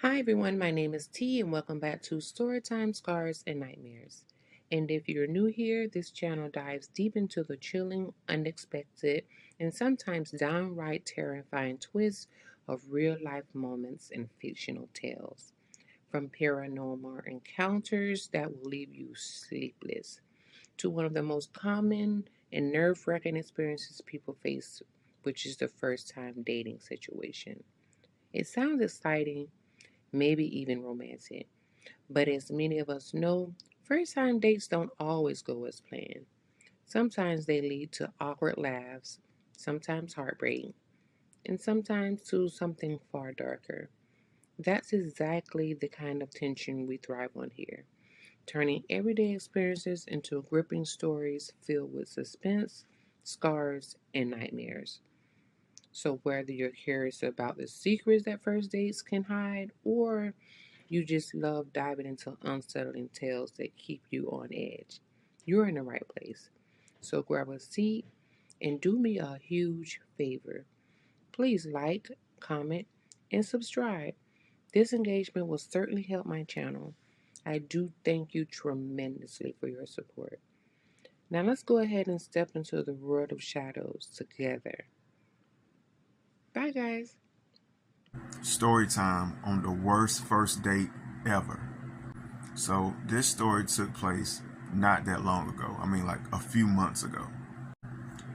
Hi everyone, my name is T and welcome back to Storytime Scars and Nightmares. And if you're new here, this channel dives deep into the chilling, unexpected, and sometimes downright terrifying twists of real life moments and fictional tales. From paranormal encounters that will leave you sleepless to one of the most common and nerve-wracking experiences people face, which is the first time dating situation. It sounds exciting, maybe even romantic. But as many of us know, first time dates don't always go as planned. Sometimes they lead to awkward laughs, sometimes heartbreak, and sometimes to something far darker. That's exactly the kind of tension we thrive on here, turning everyday experiences into gripping stories filled with suspense, scars, and nightmares. So, whether you're curious about the secrets that first dates can hide, or you just love diving into unsettling tales that keep you on edge, you're in the right place. So grab a seat and do me a huge favor. Please like, comment, and subscribe. This engagement will certainly help my channel. I do thank you tremendously for your support. Now let's go ahead and step into the world of shadows together. Bye, guys. Story time on the worst first date ever. So this story took place not that long ago. I mean, like a few months ago.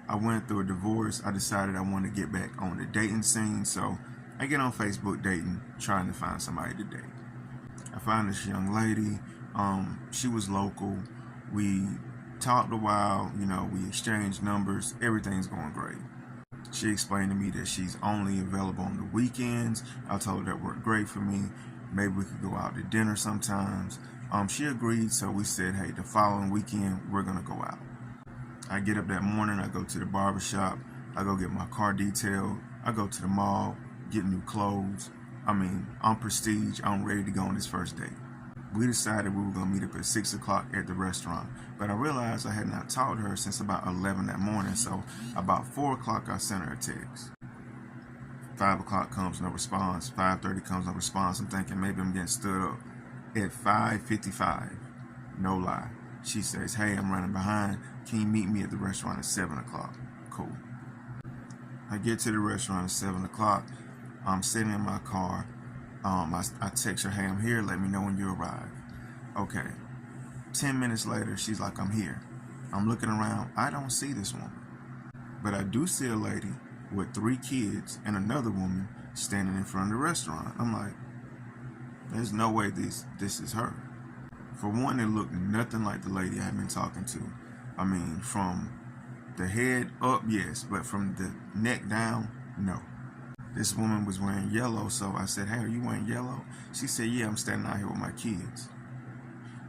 I went through a divorce. I decided I wanted to get back on the dating scene. So I get on Facebook dating, trying to find somebody to date. I found this young lady. She was local. We talked a while. We exchanged numbers. Everything's going great. She explained to me that she's only available on the weekends. I told her that worked great for me. Maybe we could go out to dinner sometimes. She agreed, so we said, hey, the following weekend, we're going to go out. I get up that morning, I go to the barbershop, I go get my car detailed, I go to the mall, get new clothes. I'm prestige, I'm ready to go on this first date. We decided we were going to meet up at 6 o'clock at the restaurant. But I realized I had not talked to her since about 11 that morning, so about 4 o'clock I sent her a text. 5 o'clock comes, no response. 5:30 comes, no response. I'm thinking maybe I'm getting stood up. At 5:55, no lie, she says, hey, I'm running behind. Can you meet me at the restaurant at 7 o'clock? Cool. I get to the restaurant at 7 o'clock. I'm sitting in my car. I text her, hey, I'm here. Let me know when you arrive. Okay. 10 minutes later, she's like, I'm here. I'm looking around. I don't see this woman. But I do see a lady with 3 kids and another woman standing in front of the restaurant. I'm like, there's no way this is her. For one, it looked nothing like the lady I've been talking to. From the head up, yes, but from the neck down, no. This woman was wearing yellow, so I said, hey, are you wearing yellow? She said, yeah, I'm standing out here with my kids.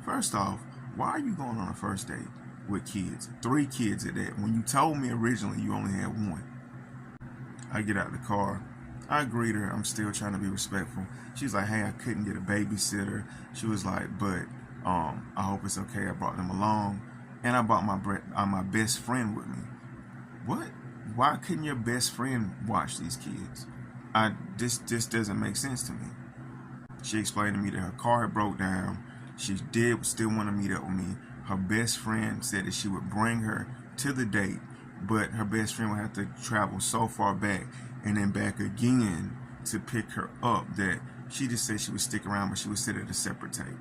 First off, why are you going on a first date with kids? 3 kids at that, when you told me originally you only had 1. I get out the car. I greet her. I'm still trying to be respectful. She's like, hey, I couldn't get a babysitter. She was like, but I hope it's okay. I brought them along. And I brought my best friend with me. What? Why couldn't your best friend watch these kids? This doesn't make sense to me. She explained to me that her car had broke down. She did still want to meet up with me. Her best friend said that she would bring her to the date, but her best friend would have to travel so far back and then back again to pick her up that she just said she would stick around, but she would sit at a separate table.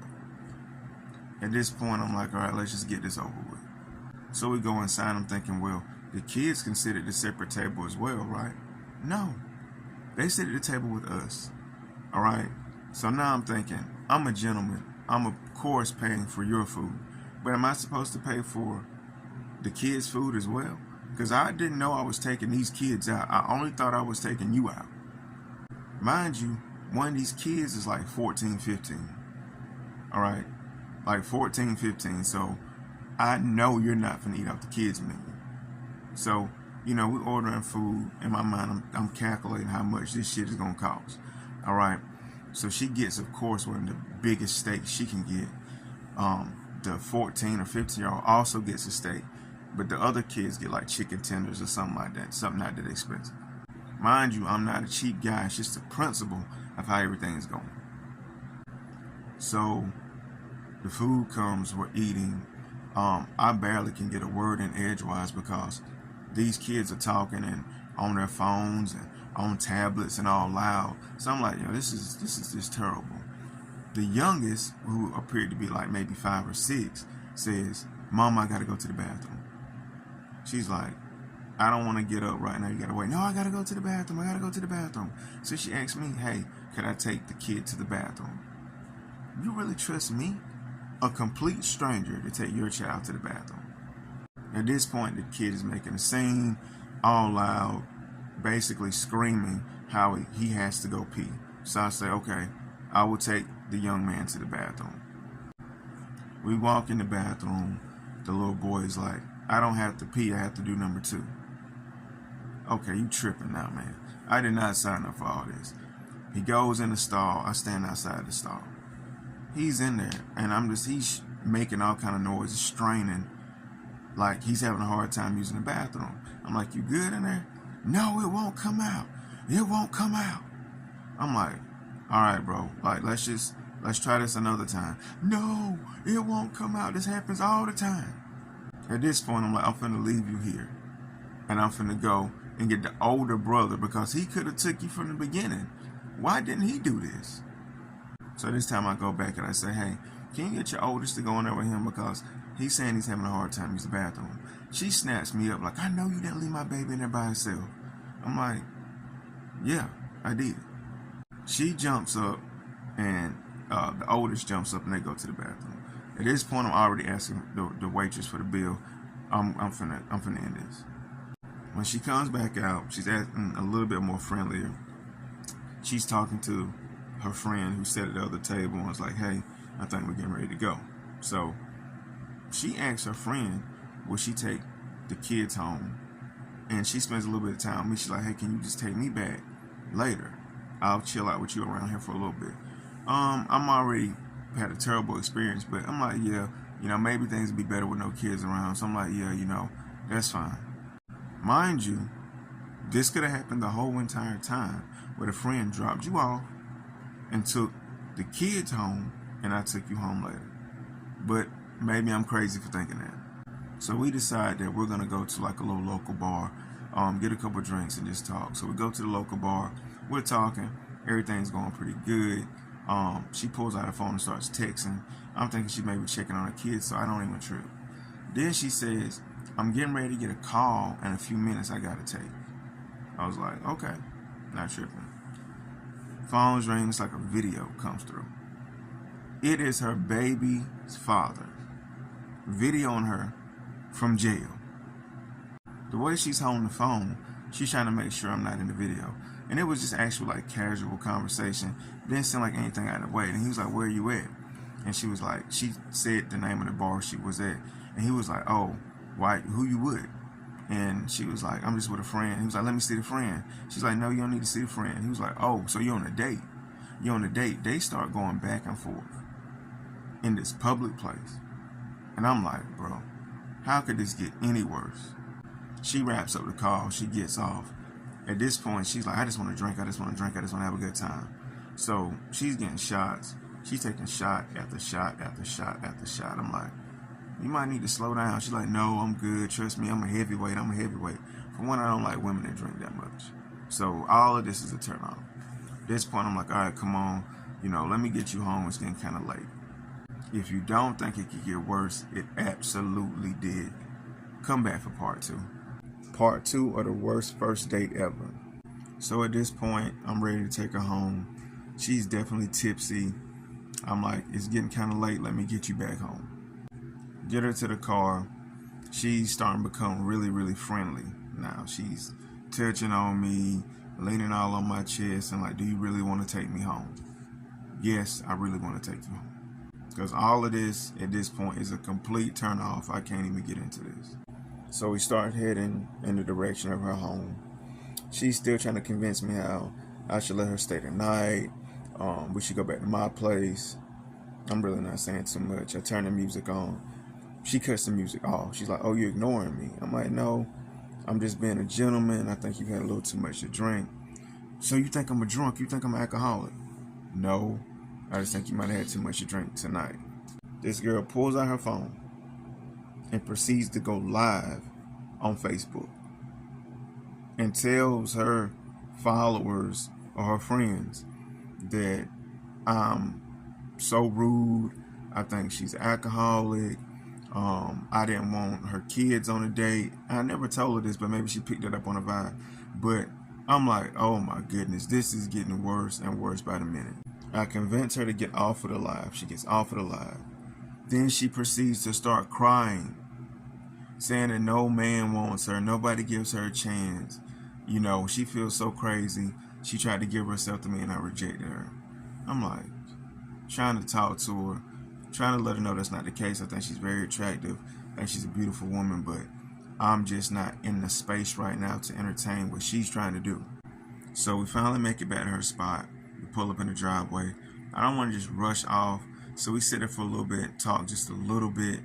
At this point, I'm like, all right, let's just get this over with. So we go inside. I'm thinking, well, the kids can sit at the separate table as well, right? No. They sit at the table with us. All right? So now I'm thinking, I'm a gentleman. I'm, of course, paying for your food. But am I supposed to pay for the kids' food as well? Because I didn't know I was taking these kids out. I only thought I was taking you out. Mind you, one of these kids is like 14, 15. All right? Like 14, 15. So I know you're not going to eat off the kids' menu. So, we're ordering food. In my mind, I'm calculating how much this shit is going to cost. All right? So she gets, of course, one of the biggest steaks she can get. The 14 or 15-year-old also gets a steak. But the other kids get like chicken tenders or something like that. Something not that expensive. Mind you, I'm not a cheap guy. It's just the principle of how everything is going. So the food comes, we're eating. I barely can get a word in edgewise because these kids are talking and on their phones and on tablets and all loud. So I'm like, this is just terrible. The youngest, who appeared to be like maybe 5 or 6, says, "Mom, I gotta go to the bathroom." She's like, "I don't want to get up right now. You gotta wait." "No, I gotta go to the bathroom. I gotta go to the bathroom." So she asked me, "Hey, can I take the kid to the bathroom?" You really trust me, a complete stranger, to take your child to the bathroom? At this point, the kid is making a scene, all loud, basically screaming how he has to go pee. So I say, "Okay, I will take the young man to the bathroom." We walk in the bathroom. The little boy is like, "I don't have to pee. I have to do number 2. Okay, you tripping now, man. I did not sign up for all this. He goes in the stall. I stand outside the stall. He's in there, and he's making all kind of noises, straining, like he's having a hard time using the bathroom. I'm like, "You good in there?" "No, it won't come out. It won't come out." I'm like, "All right, bro. Like, let's try this another time." "No, it won't come out. This happens all the time." At this point, I'm like, "I'm finna leave you here, and I'm finna go and get the older brother because he could have took you from the beginning. Why didn't he do this?" So this time I go back and I say, "Hey, can you get your oldest to go in there with him because he's saying he's having a hard time using the bathroom?" She snaps me up like, "I know you didn't leave my baby in there by herself." I'm like, "Yeah, I did." She jumps up, and the oldest jumps up, and they go to the bathroom. At this point, I'm already asking the waitress for the bill. I'm finna end this. When she comes back out, she's acting a little bit more friendlier. She's talking to her friend who sat at the other table and was like, "Hey, I think we're getting ready to go." So she asks her friend, will she take the kids home? And she spends a little bit of time with me. She's like, "Hey, can you just take me back later? I'll chill out with you around here for a little bit." I'm already had a terrible experience, but I'm like, "Yeah, maybe things would be better with no kids around." So I'm like, "Yeah, that's fine." Mind you, this could have happened the whole entire time, where the friend dropped you off and took the kids home, and I took you home later. But maybe I'm crazy for thinking that. So we decide that we're gonna go to like a little local bar, get a couple drinks and just talk. So we go to the local bar, we're talking, everything's going pretty good. She pulls out her phone and starts texting. I'm thinking she may be checking on her kids, so I don't even trip. Then she says, "I'm getting ready to get a call in a few minutes I gotta take." I was like, "Okay, not tripping." Phone's ring, it's like a video comes through. It is her baby's father videoing her from jail. The way she's holding the phone, she's trying to make sure I'm not in the video. And it was just actual like casual conversation. It didn't seem like anything out of the way. And he was like, "Where are you at?" And she was like, she said the name of the bar she was at. And he was like, "Oh, why? Who you with?" And she was like, "I'm just with a friend." He was like, "Let me see the friend." She's like, "No, you don't need to see the friend." He was like, "Oh, so you're on a date?" You're on a date. They start going back and forth in this public place. And I'm like, bro, how could this get any worse? She wraps up the call. She gets off. At this point, she's like, "I just want to drink. I just want to drink. I just want to have a good time." So she's getting shots. She's taking shot after shot after shot after shot. I'm like, "You might need to slow down." She's like, "No, I'm good. Trust me, I'm a heavyweight. I'm a heavyweight." For one, I don't like women that drink that much. So all of this is a turn off. At this point, I'm like, "All right, come on. Let me get you home. It's getting kind of late." If you don't think it could get worse, it absolutely did. Come back for part 2. Part 2 of the worst first date ever. So at this point, I'm ready to take her home. She's definitely tipsy. I'm like, "It's getting kind of late. Let me get you back home." Get her to the car. She's starting to become really, really friendly now. She's touching on me, leaning all on my chest, and like, "Do you really want to take me home?" "Yes, I really want to take you home." Because all of this at this point is a complete turn off. I can't even get into this. So we start heading in the direction of her home. She's still trying to convince me how I should let her stay the night. We should go back to my place. I'm really not saying too much. I turn the music on. She cuts the music off. She's like, "Oh, you're ignoring me." I'm like, "No, I'm just being a gentleman. I think you've had a little too much to drink." "So you think I'm a drunk? You think I'm an alcoholic?" "No, I just think you might have had too much to drink tonight. This girl pulls out her phone and proceeds to go live on Facebook and tells her followers or her friends that I'm so rude. I think she's alcoholic. I didn't want her kids on a date. I never told her this, but maybe she picked it up on a vibe. But I'm like, oh my goodness, this is getting worse and worse by the minute. I convince her to get off of the live. She gets off of the live. Then she proceeds to start crying, saying that no man wants her. Nobody gives her a chance. You know, she feels so crazy. She tried to give herself to me and I rejected her. I'm like, trying to talk to her, trying to let her know that's not the case. I think she's very attractive. I think she's a beautiful woman, but I'm just not in the space right now to entertain what she's trying to do. So we finally make it back to her spot. We pull up in the driveway. I don't want to just rush off. So we sit there for a little bit, talk just a little bit.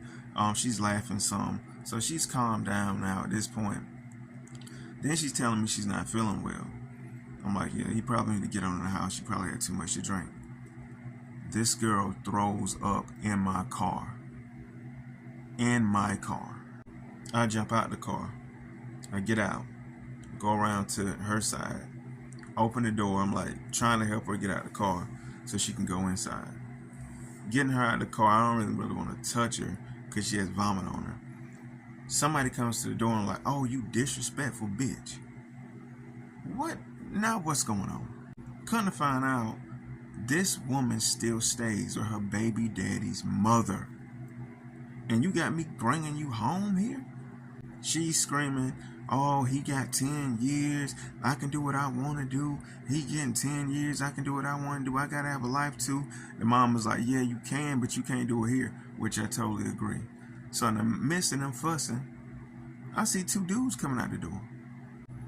She's laughing some. So she's calmed down now at this point. Then she's telling me she's not feeling well. I'm like, yeah, you probably need to get on in the house. You probably had too much to drink. This girl throws up in my car. In my car. I jump out the car. I get out. Go around to her side. Open the door. I'm like trying to help her get out the car so she can go inside. Getting her out of the car, I don't really want to touch her because she has vomit on her. Somebody comes to the door and like, oh, you disrespectful bitch. What? Now what's going on? Couldn't find out, this woman still stays with her baby daddy's mother. And you got me bringing you home here? She's screaming, oh, he got 10 years. I can do what I want to do. He getting 10 years. I can do what I want to do. I got to have a life too. The mom was like, yeah, you can, but you can't do it here, which I totally agree. So in the midst of them fussing, I see two dudes coming out the door.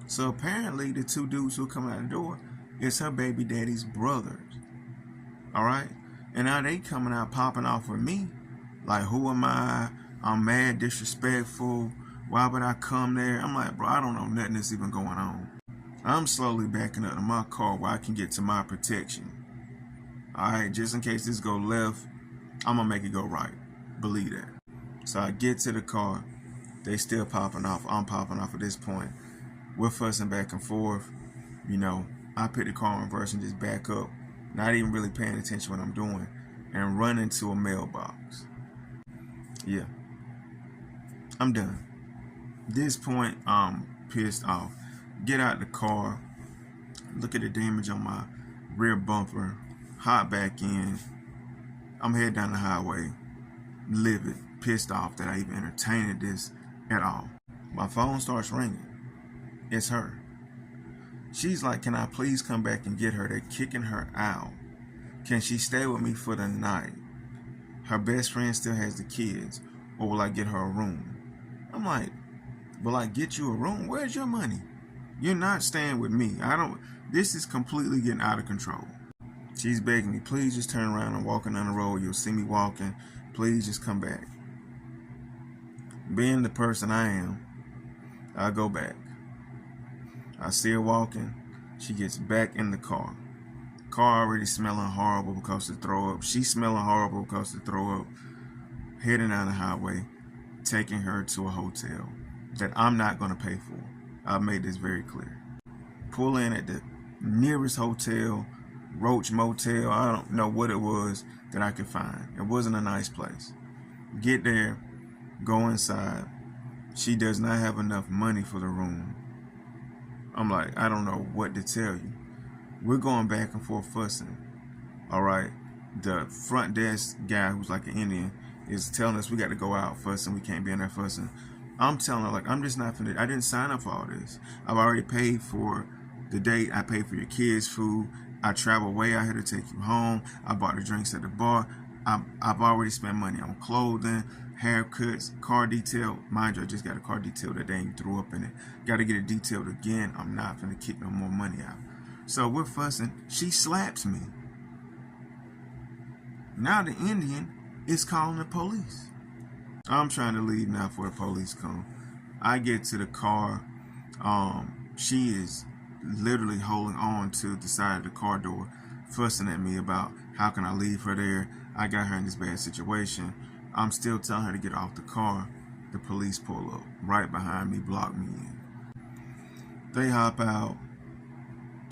So apparently the two dudes who come out the door is her baby daddy's brothers. All right? And now they coming out popping off with me. Like, who am I? I'm mad, disrespectful. Why would I come there? I'm like, bro, I don't know nothing that's even going on. I'm slowly backing up to my car where I can get to my protection. All right, just in case this go left, I'm gonna make it go right. Believe that. So I get to the car. They still popping off. I'm popping off at this point. We're fussing back and forth. You know, I put the car in reverse and just back up, not even really paying attention to what I'm doing, and run into a mailbox. Yeah, I'm done. This point, I'm pissed off. Get out the car. Look at the damage on my rear bumper. Hop back in. I'm heading down the highway. Livid, pissed off that I even entertained this at all. My phone starts ringing. It's her. She's like, can I please come back and get her? They're kicking her out. Can she stay with me for the night? Her best friend still has the kids. Or will I get her a room? I'm like, will I get you a room? Where's your money? You're not staying with me. This is completely getting out of control. She's begging me, please just turn around and walking down the road. You'll see me walking. Please just come back. Being the person I am, I go back. I see her walking. She gets back in the car. Car already smelling horrible because of the throw up. She's smelling horrible because of the throw up. Heading down the highway, taking her to a hotel that I'm not going to pay for. I've made this very clear. Pull in at the nearest hotel, Roach Motel. I don't know what it was that I could find. It wasn't a nice place. Get there, go inside. She does not have enough money for the room. I'm like, I don't know what to tell you. We're going back and forth fussing. All right. The front desk guy, who's like an Indian, is telling us we got to go out fussing. We can't be in there fussing. I'm telling her, like, I'm just not finna. I didn't sign up for all this. I've already paid for the date. I paid for your kids' food. I traveled way out here to take you home. I bought the drinks at the bar. I've already spent money on clothing, haircuts, car detail. Mind you, I just got a car detail that day and you threw up in it. Got to get it detailed again. I'm not finna kick no more money out. So we're fussing. She slaps me. Now the Indian is calling the police. I'm trying to leave now before the police come. I get to the car. She is literally holding on to the side of the car door. fussing at me about how can I leave her there. I got her in this bad situation. I'm still telling her to get off the car. The police pull up right behind me, block me in. They hop out.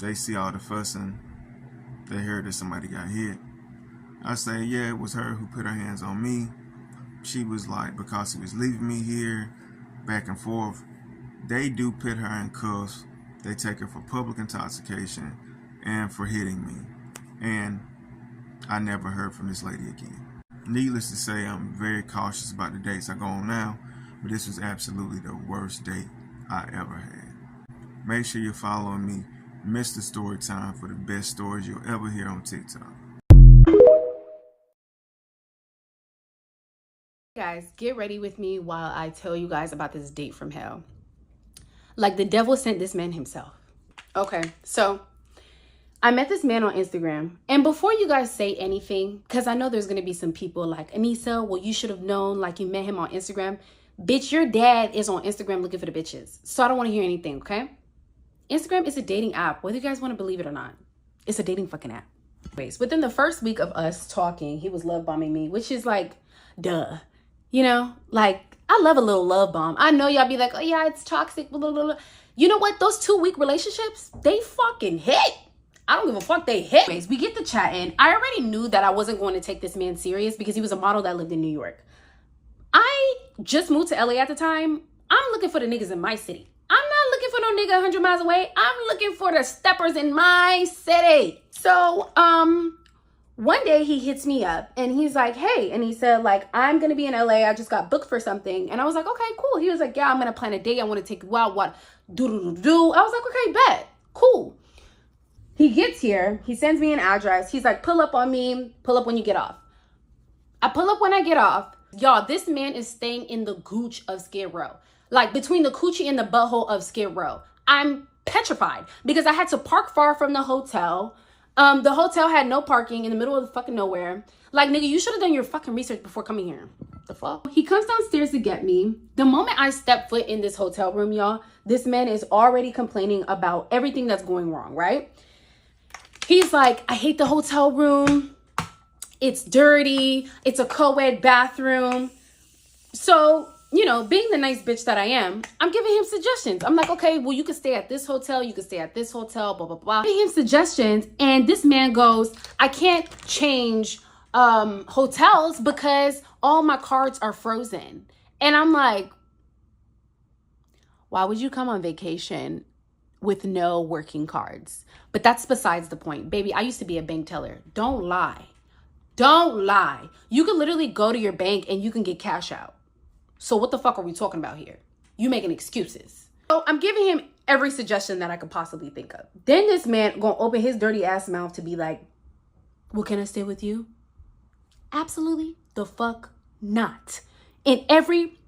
They see all the fussing. They heard that somebody got hit. I say, yeah, it was her who put her hands on me. She was like, because he was leaving me here, back and forth. They do put her in cuffs. They take her for public intoxication and for hitting me. And I never heard from this lady again. Needless to say, I'm very cautious about the dates I go on now, but this was absolutely the worst date I ever had. Make sure you're following me, Mr. Storytime, for the best stories you'll ever hear on TikTok. Guys, get ready with me while I tell you guys about this date from hell. Like the devil sent this man himself. Okay, so I met this man on Instagram. And before you guys say anything, because I know there's going to be some people like, Anissa, well, you should have known, like you met him on Instagram. Bitch, your dad is on Instagram looking for the bitches. So I don't want to hear anything, okay? Instagram is a dating app, whether you guys want to believe it or not. It's a dating fucking app. Anyways, within the first week of us talking, he was love bombing me, which is like, duh. You know, like, I love a little love bomb. I know y'all be like, oh yeah, it's toxic, blah, blah, blah. You know what? Those 2-week relationships, they fucking hit. I don't give a fuck, they hit. Anyways, we get to chatting. I already knew that I wasn't going to take this man serious because he was a model that lived in New York. I just moved to LA at the time. I'm looking for the niggas in my city. I'm not looking for no nigga 100 miles away. I'm looking for the steppers in my city. So, one day he hits me up and he's like, hey, and he said like, I'm going to be in LA. I just got booked for something. And I was like, okay, cool. He was like, yeah, I'm going to plan a date. I want to take you out. What? I was like, okay, bet. Cool. He gets here. He sends me an address. He's like, pull up on me. Pull up when you get off. I pull up when I get off. Y'all, this man is staying in the gooch of Skid Row. Like between the coochie and the butthole of Skid Row. I'm petrified because I had to park far from the hotel. The hotel had no parking in the middle of the fucking nowhere. Like, nigga, you should have done your fucking research before coming here. The fuck? He comes downstairs to get me. The moment I step foot in this hotel room, y'all, this man is already complaining about everything that's going wrong, right? He's like, I hate the hotel room. It's dirty. It's a co-ed bathroom. So, you know, being the nice bitch that I am, I'm giving him suggestions. I'm like, okay, well, you can stay at this hotel. You can stay at this hotel, blah, blah, blah. Giving him suggestions. And this man goes, I can't change hotels because all my cards are frozen. And I'm like, why would you come on vacation with no working cards? But that's besides the point. Baby, I used to be a bank teller. Don't lie. Don't lie. You can literally go to your bank and you can get cash out. So what the fuck are we talking about here? You making excuses. So I'm giving him every suggestion that I could possibly think of. Then this man gonna open his dirty ass mouth to be like, well, can I stay with you? Absolutely the fuck not. In every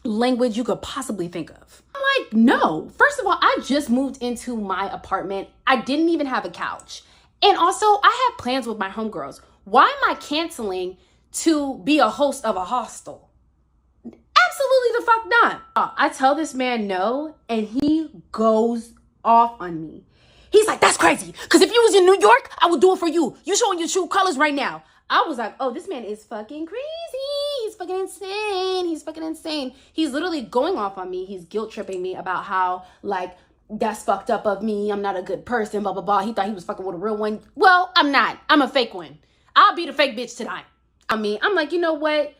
language you could possibly think of. I'm like, no. First of all, I just moved into my apartment. I didn't even have a couch. And also, I had plans with my homegirls. Why am I canceling to be a host of a hostel? Absolutely the fuck not. I tell this man no, and he goes off on me. He's like, that's crazy. Because if you was in New York, I would do it for you. You showing your true colors right now. I was like, oh, this man is fucking crazy. He's fucking insane. He's fucking insane. He's literally going off on me. He's guilt tripping me about how, like, that's fucked up of me. I'm not a good person, blah, blah, blah. He thought he was fucking with a real one. Well, I'm not. I'm a fake one. I'll be the fake bitch tonight. I mean, I'm like, you know what?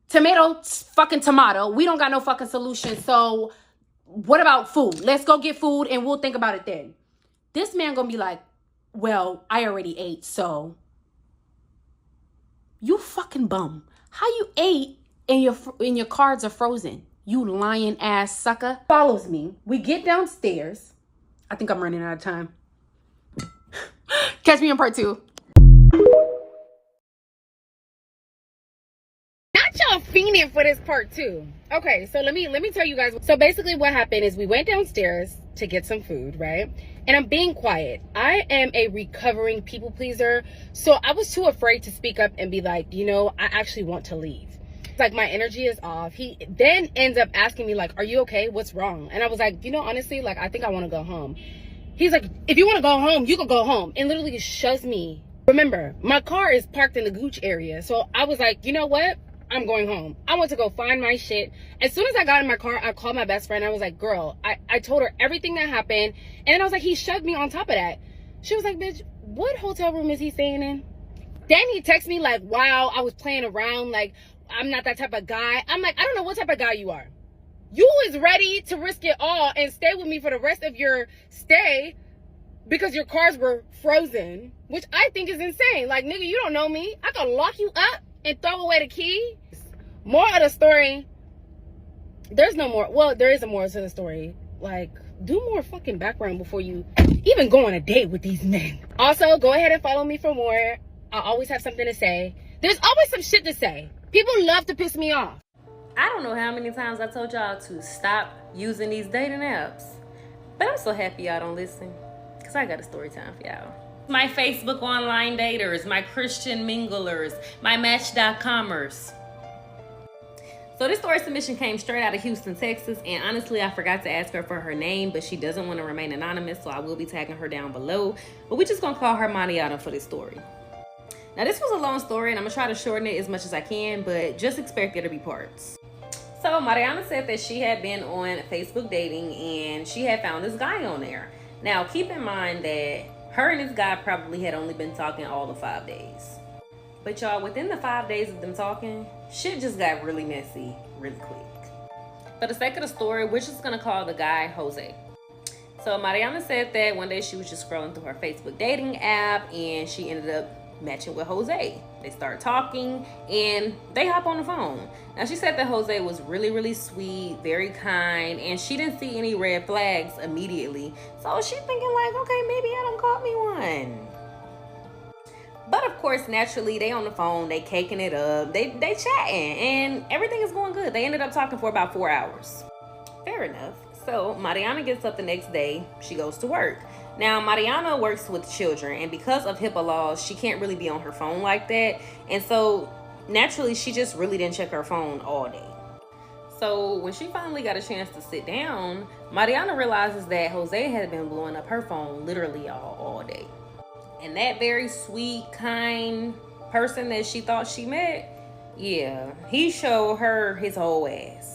Tomato, fucking tomato. We don't got no fucking solution. So what about food? Let's go get food and we'll think about it then. This man gonna be like, well, I already ate, so. You fucking bum. How you ate and your cards are frozen? You lying ass sucker. Follows me. We get downstairs. I think I'm running out of time. Catch me in part 2. Y'all fiending for this part 2. Okay, so let me tell you guys. So basically what happened is we went downstairs to get some food, right? And I'm being quiet. I am a recovering people pleaser. So I was too afraid to speak up and be like, you know, I actually want to leave. Like my energy is off. He then ends up asking me like, are you okay? What's wrong? And I was like, you know, honestly, like I think I want to go home. He's like, if you want to go home, you can go home. And literally shoves me Remember, my car is parked in the gooch area. So I was like, you know what? I'm going home. I went to go find my shit. As soon as I got in my car, I called my best friend. I was like, girl, I told her everything that happened. And then I was like, he shoved me on top of that. She was like, bitch, what hotel room is he staying in? Then he texted me like, wow, I was playing around. Like, I'm not that type of guy. I'm like, I don't know what type of guy you are. You was ready to risk it all and stay with me for the rest of your stay because your cars were frozen, which I think is insane. Like, nigga, you don't know me. I could lock you up and throw away the key. More of the story. There's no more. Well, there is a more to the story. Like, do more fucking background before you even go on a date with these men. Also, go ahead and follow me for more. I always have something to say. There's always some shit to say. People love to piss me off. I don't know how many times I told y'all to stop using these dating apps, but I'm so happy y'all don't listen, because I got a story time for y'all. My Facebook online daters, my Christian minglers, my Match.comers. So this story submission came straight out of Houston, Texas, and honestly, I forgot to ask her for her name, but she doesn't want to remain anonymous, so I will be tagging her down below. But we're just gonna call her Mariana for this story. Now, this was a long story, and I'm gonna try to shorten it as much as I can, but just expect there to be parts. So Mariana said that she had been on Facebook dating, and she had found this guy on there. Now, keep in mind that her and this guy probably had only been talking all the 5 days. But y'all, within the 5 days of them talking, shit just got really messy really quick. For the sake of the story, we're just gonna call the guy Jose. So Mariana said that one day she was just scrolling through her Facebook dating app, and she ended up matching with Jose. They start talking and they hop on the phone. Now, she said that Jose was really, really sweet, very kind, and she didn't see any red flags immediately. So she's thinking like, okay, maybe Adam caught me one. But of course, naturally, they on the phone, they caking it up, they chatting, and everything is going good. They ended up talking for about 4 hours. Fair enough. So Mariana gets up the next day, she goes to work. Now, Mariana works with children, and because of HIPAA laws, she can't really be on her phone like that. And so, naturally, she just really didn't check her phone all day. So, when she finally got a chance to sit down, Mariana realizes that Jose had been blowing up her phone literally all day. And that very sweet, kind person that she thought she met, yeah, he showed her his whole ass.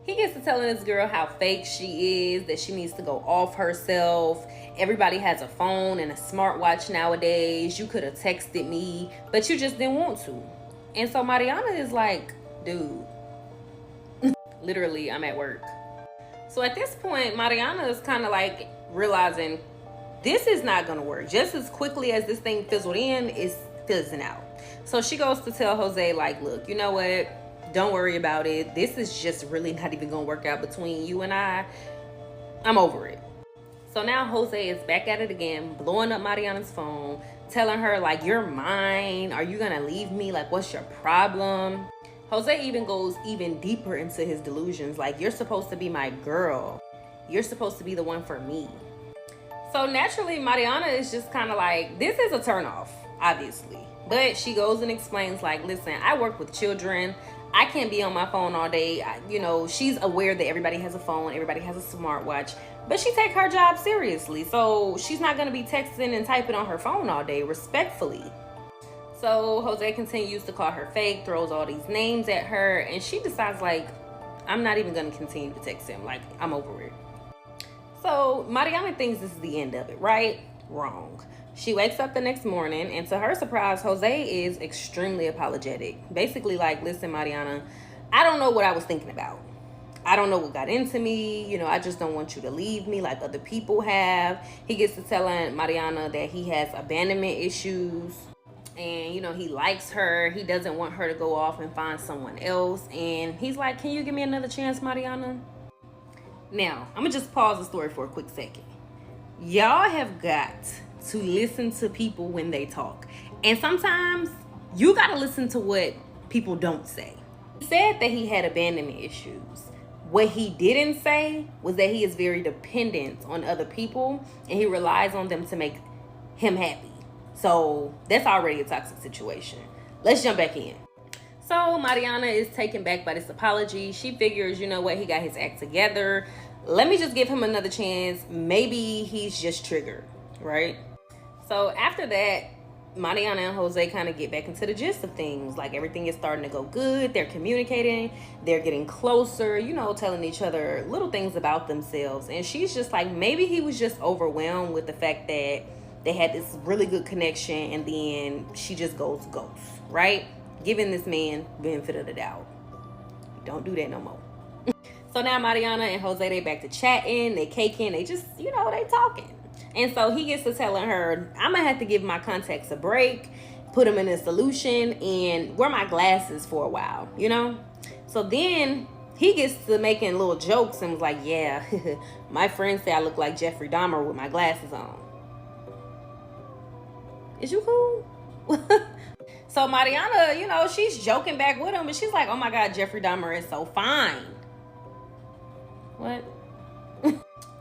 He gets to telling this girl how fake she is, that she needs to go off herself. Everybody has a phone and a smartwatch nowadays. You could have texted me, but you just didn't want to. And so Mariana is like, dude, literally, I'm at work. So at this point, Mariana is kind of like realizing this is not going to work. Just as quickly as this thing fizzled in, it's fizzing out. So she goes to tell Jose, like, look, you know what? Don't worry about it. This is just really not even going to work out between you and I. I'm over it. So now Jose is back at it again, blowing up Mariana's phone, telling her, like, you're mine. Are you going to leave me? Like, what's your problem? Jose even goes even deeper into his delusions. Like, you're supposed to be my girl. You're supposed to be the one for me. So naturally, Mariana is just kind of like, this is a turnoff, obviously. But she goes and explains, like, listen, I work with children. I can't be on my phone all day. She's aware that everybody has a phone, everybody has a smartwatch, but she takes her job seriously. So she's not going to be texting and typing on her phone all day, respectfully. So Jose continues to call her fake, throws all these names at her, and she decides, like, I'm not even going to continue to text him. Like, I'm over it. So Mariana thinks this is the end of it, right? Wrong. She wakes up the next morning, and to her surprise, Jose is extremely apologetic. Basically like, listen, Mariana, I don't know what I was thinking about. I don't know what got into me. I just don't want you to leave me like other people have. He gets to telling Mariana that he has abandonment issues. And, he likes her. He doesn't want her to go off and find someone else. And he's like, can you give me another chance, Mariana? Now, I'm going to just pause the story for a quick second. Y'all have got to listen to people when they talk. And sometimes you got to listen to what people don't say. He said that he had abandonment issues. What he didn't say was that he is very dependent on other people and he relies on them to make him happy. So that's already a toxic situation. Let's jump back in. So Mariana is taken back by this apology. She figures, you know what, he got his act together. Let me just give him another chance. Maybe he's just triggered, right? So after that, Mariana and Jose kind of get back into the gist of things. Like, everything is starting to go good. They're communicating. They're getting closer, you know, telling each other little things about themselves. And she's just like, maybe he was just overwhelmed with the fact that they had this really good connection, and then she just goes ghost, right? Giving this man benefit of the doubt. Don't do that no more. So now Mariana and Jose, they back to chatting, they caking, they just, you know, they talking. And so he gets to telling her, I'm gonna have to give my contacts a break, put them in a solution, and wear my glasses for a while, you know? So then he gets to making little jokes and was like, yeah, my friends say I look like Jeffrey Dahmer with my glasses on. Is you cool? So Mariana, you know, she's joking back with him, and she's like, oh my God, Jeffrey Dahmer is so fine. What?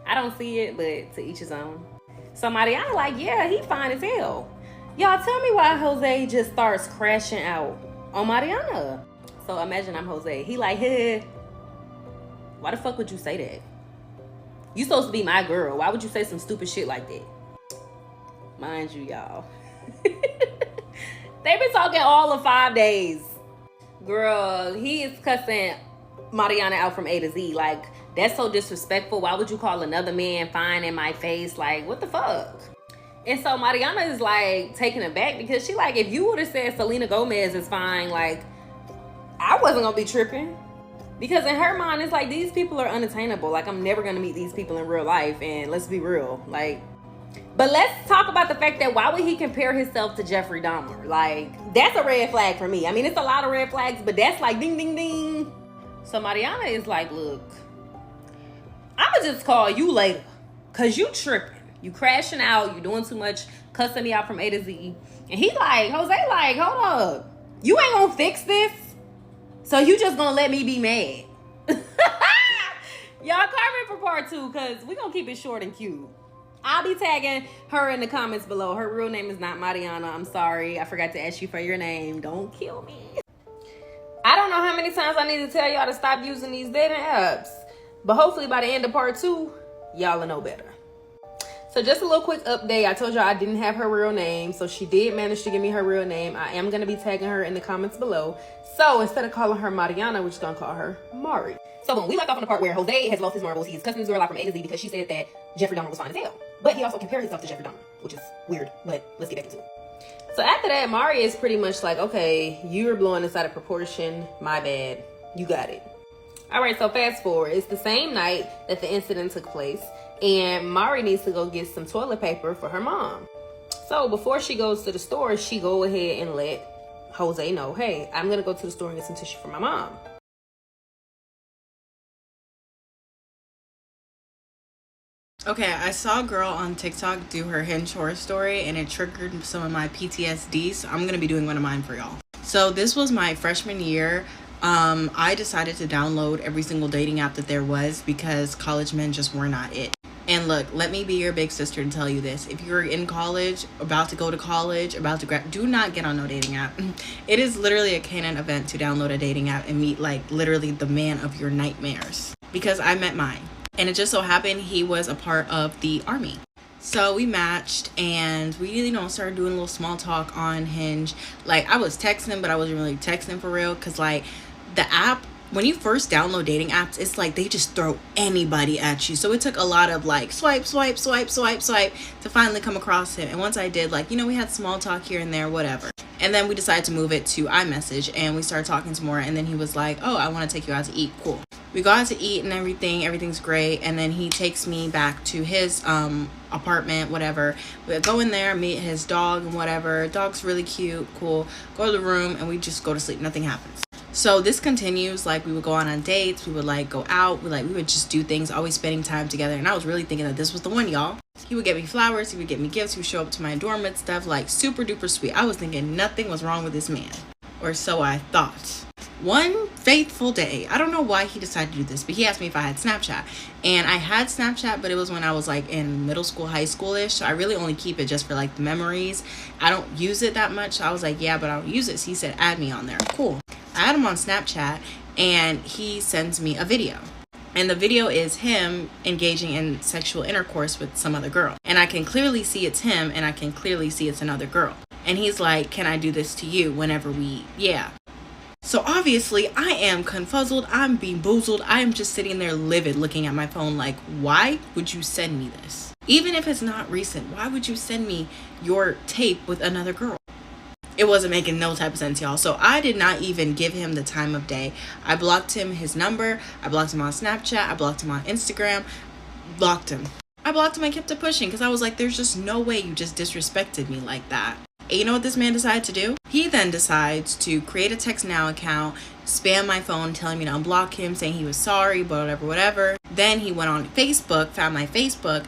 I don't see it, but to each his own. So Mariana like, yeah, he fine as hell. Y'all, tell me why Jose just starts crashing out on Mariana. So imagine I'm Jose. He like, hey, why the fuck would you say that? You supposed to be my girl. Why would you say some stupid shit like that? Mind you, y'all. They've been talking all of 5 days. Girl, he is cussing Mariana out from A to Z. Like, that's so disrespectful. Why would you call another man fine in my face? Like, what the fuck? And so Mariana is like taken aback, because she like, if you would have said Selena Gomez is fine, like, I wasn't gonna be tripping. Because in her mind, it's like, these people are unattainable. Like, I'm never gonna meet these people in real life. And let's be real, like, but let's talk about the fact that why would he compare himself to Jeffrey Dahmer? Like, that's a red flag for me. I mean, it's a lot of red flags, but that's like ding, ding, ding. So Mariana is like, look, I'ma just call you later, cause you tripping. You crashing out. You doing too much, cussing me out from A to Z. And he like, Jose like, hold up. You ain't gonna fix this? So you just gonna let me be mad? Y'all comment for part 2, cause we gonna keep it short and cute. I'll be tagging her in the comments below. Her real name is not Mariana. I'm sorry. I forgot to ask you for your name. Don't kill me. I don't know how many times I need to tell y'all to stop using these dating apps. But hopefully by the end of part 2, y'all will know better. So just a little quick update. I told y'all I didn't have her real name. So she did manage to give me her real name. I am going to be tagging her in the comments below. So instead of calling her Mariana, we're just going to call her Mari. So when we left off on the part where Jose has lost his marbles, he's cussing this girl out from A to Z because she said that Jeffrey Dahmer was fine as hell. But he also compared himself to Jeffrey Dahmer, which is weird, but let's get back into it. So after that, Mari is pretty much like, okay, you're blowing this out of proportion. My bad. You got it. All right, so fast forward. It's the same night that the incident took place, and Mari needs to go get some toilet paper for her mom. So before she goes to the store, she go ahead and let Jose know, hey, I'm going to go to the store and get some tissue for my mom. Okay, I saw a girl on TikTok do her hinge horror story, and it triggered some of my PTSD, so I'm going to be doing one of mine for y'all. So this was my freshman year. I decided to download every single dating app that there was because college men just were not it. And look, let me be your big sister and tell you this. If you're in college, about to go to college, about to grad, do not get on no dating app. It is literally a canon event to download a dating app and meet like literally the man of your nightmares. Because I met mine. And it just so happened he was a part of the army. So we matched and we, you know, started doing a little small talk on Hinge. Like, I was texting, but I wasn't really texting for real. Because, like, the app, when you first download dating apps, it's like they just throw anybody at you. So it took a lot of, like, swipe to finally come across him. And once I did, like, you know, we had small talk here and there, whatever. And then we decided to move it to iMessage. And we started talking some more. And then he was like, oh, I want to take you out to eat. Cool. We go out to eat and everything's great. And then he takes me back to his apartment, whatever. We go in there, meet his dog and whatever. Dog's really cute, cool. Go to the room and we just go to sleep. Nothing happens. So this continues. Like, we would go on dates, we would like go out, we would just do things, always spending time together. And I was really thinking that this was the one, y'all. He would get me flowers, he would get me gifts, he would show up to my dorm and stuff, like super duper sweet. I was thinking nothing was wrong with this man, or so I thought. One fateful day, I don't know why he decided to do this, but he asked me if I had Snapchat. And I had Snapchat, but it was when I was like in middle school, high school-ish. So I really only keep it just for like the memories. I don't use it that much. So I was like, yeah, but I don't use it. So he said, add me on there. Cool. I add him on Snapchat and he sends me a video. And the video is him engaging in sexual intercourse with some other girl. And I can clearly see it's him and I can clearly see it's another girl. And he's like, can I do this to you whenever we eat? Yeah. So obviously I am confuzzled, I'm beboozled, I am just sitting there livid looking at my phone like, why would you send me this? Even if it's not recent, why would you send me your tape with another girl? It wasn't making no type of sense, y'all. So I did not even give him the time of day. I blocked him, his number, I blocked him on Snapchat, I blocked him on Instagram, blocked him. I blocked him and kept it pushing because I was like, there's just no way you just disrespected me like that. And you know what this man decided to do? He then decides to create a Text Now account, spam my phone, telling me to unblock him, saying he was sorry, whatever. Then he went on Facebook, found my Facebook,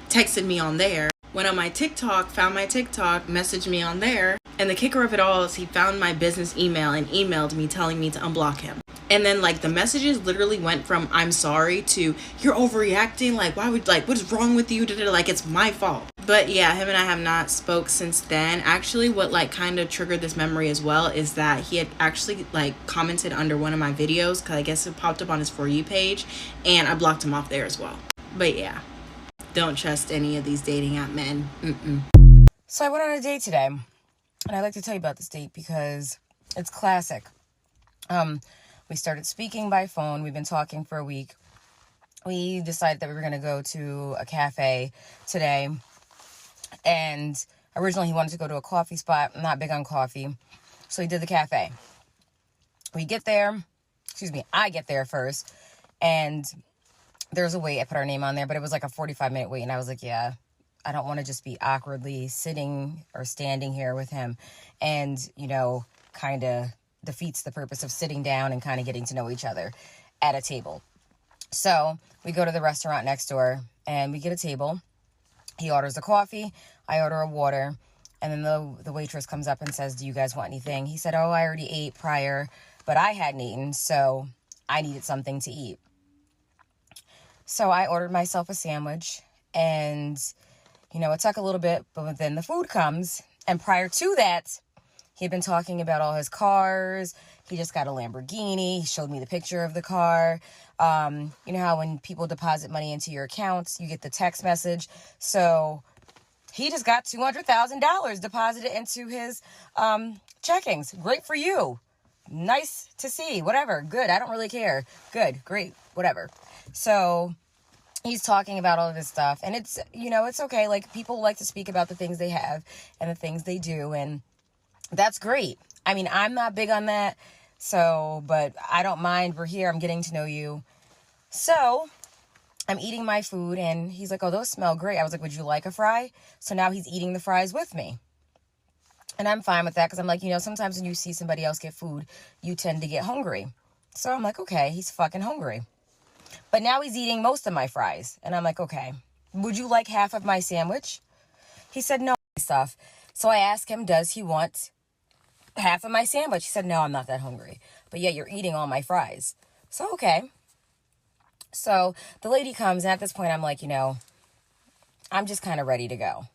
texted me on there. Went on my TikTok, found my TikTok, messaged me on there. And the kicker of it all is he found my business email and emailed me telling me to unblock him. And then like the messages literally went from I'm sorry to you're overreacting, like why would, like what is wrong with you, like it's my fault. But yeah, him and I have not spoke since then. Actually, what like kind of triggered this memory as well is that he had actually like commented under one of my videos, because I guess it popped up on his For You page, and I blocked him off there as well. But yeah, don't trust any of these dating app men. So I went on a date today, and I'd like to tell you about this date because it's classic. We started speaking by phone. We've been talking for a week. We decided that we were going to go to a cafe today. And originally he wanted to go to a coffee spot. I'm not big on coffee. So he did the cafe. I get there first. And there's a wait. I put our name on there, but it was like a 45-minute wait. And I was like, yeah, I don't want to just be awkwardly sitting or standing here with him. And, you know, kind of defeats the purpose of sitting down and kind of getting to know each other at a table. So we go to the restaurant next door and we get a table. He orders a coffee, I order a water, and then the waitress comes up and says, do you guys want anything? He said, oh, I already ate prior, but I hadn't eaten, so I needed something to eat. So I ordered myself a sandwich, and, you know, it took a little bit, but then the food comes, and prior to that, he had been talking about all his cars. He just got a Lamborghini. He showed me the picture of the car. You know how when people deposit money into your accounts, you get the text message. So he just got $200,000 deposited into his checkings. Great for you. Nice to see. Whatever. Good. I don't really care. Good. Great. Whatever. So he's talking about all of this stuff. And it's, you know, it's okay. Like, people like to speak about the things they have and the things they do. And that's great. I mean, I'm not big on that. So, but I don't mind. We're here. I'm getting to know you. So I'm eating my food and he's like, oh, those smell great. I was like, would you like a fry? So now he's eating the fries with me. And I'm fine with that because I'm like, you know, sometimes when you see somebody else get food, you tend to get hungry. So I'm like, okay, he's fucking hungry. But now he's eating most of my fries. And I'm like, okay, would you like half of my sandwich? He said, no, stuff. So I asked him, does he want half of my sandwich? He said, no, I'm not that hungry. But yeah, you're eating all my fries. So, okay. So the lady comes, and at this point, I'm like, you know, I'm just kind of ready to go.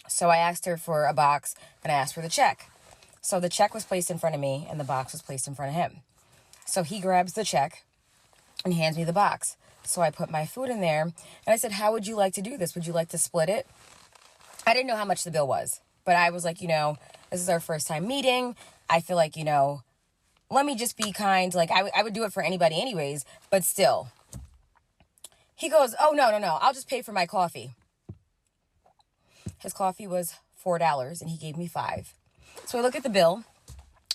So I asked her for a box, and I asked for the check. So the check was placed in front of me, and the box was placed in front of him. So he grabs the check and hands me the box. So I put my food in there, and I said, how would you like to do this? Would you like to split it? I didn't know how much the bill was, but I was like, you know, this is our first time meeting. I feel like, you know, let me just be kind. Like, I would do it for anybody anyways, but still. He goes, oh, no. I'll just pay for my coffee. His coffee was $4, and he gave me $5. So I look at the bill.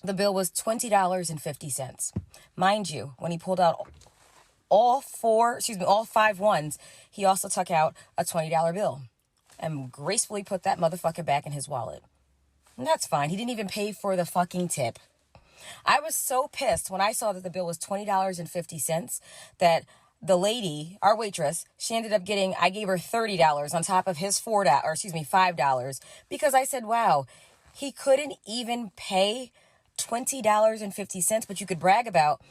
The bill was $20.50. Mind you, when he pulled out all 5 ones, he also took out a $20 bill and gracefully put that motherfucker back in his wallet. And that's fine. He didn't even pay for the fucking tip. I was so pissed when I saw that the bill was $20.50 that the lady, our waitress, she ended up getting, I gave her $30 on top of his $5, because I said, wow, he couldn't even pay $20.50, but you could brag about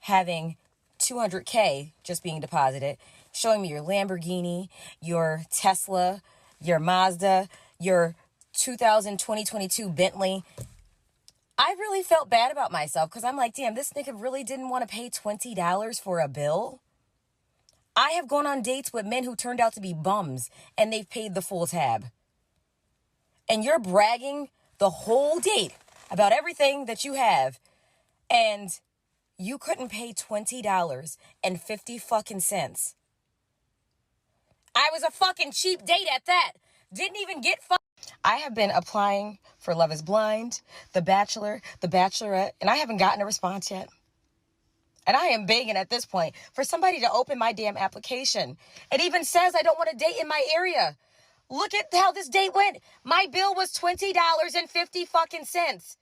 having $200K just being deposited, showing me your Lamborghini, your Tesla, your Mazda, your 2022 Bentley. I really felt bad about myself because I'm like, damn, this nigga really didn't want to pay $20 for a bill. I have gone on dates with men who turned out to be bums and they've paid the full tab. And you're bragging the whole date about everything that you have, and you couldn't pay $20.50 fucking cents. I was a fucking cheap date at that. Didn't even get I have been applying for Love is Blind, The Bachelor, The Bachelorette, and I haven't gotten a response yet. And I am begging at this point for somebody to open my damn application. It even says I don't want to date in my area. Look at how this date went. My bill was $20.50 fucking cents.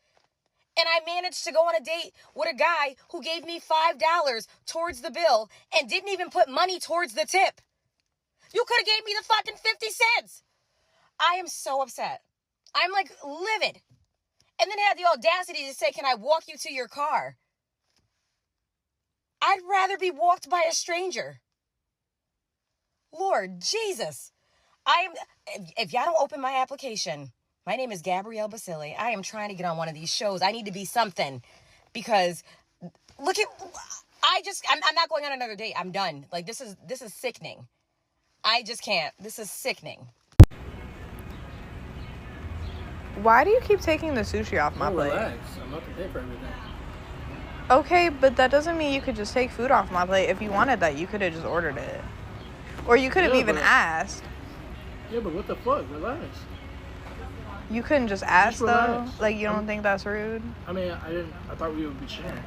And I managed to go on a date with a guy who gave me $5 towards the bill and didn't even put money towards the tip. You could have gave me the fucking 50 cents. I am so upset. I'm like livid. And then had the audacity to say, can I walk you to your car? I'd rather be walked by a stranger. Lord Jesus. If y'all don't open my application, my name is Gabrielle Basili. I am trying to get on one of these shows. I need to be something because look at, I'm not going on another date. I'm done. Like this is sickening. I just can't. This is sickening. Why do you keep taking the sushi off my plate? Relax. I'm not to pay for everything. Okay, but that doesn't mean you could just take food off my plate. If you wanted that, you could have just ordered it. Or you could have even asked. Yeah, but what the fuck? Relax. You couldn't just ask, though? Relax. Like, you don't think that's rude? I mean, I thought we would be sharing.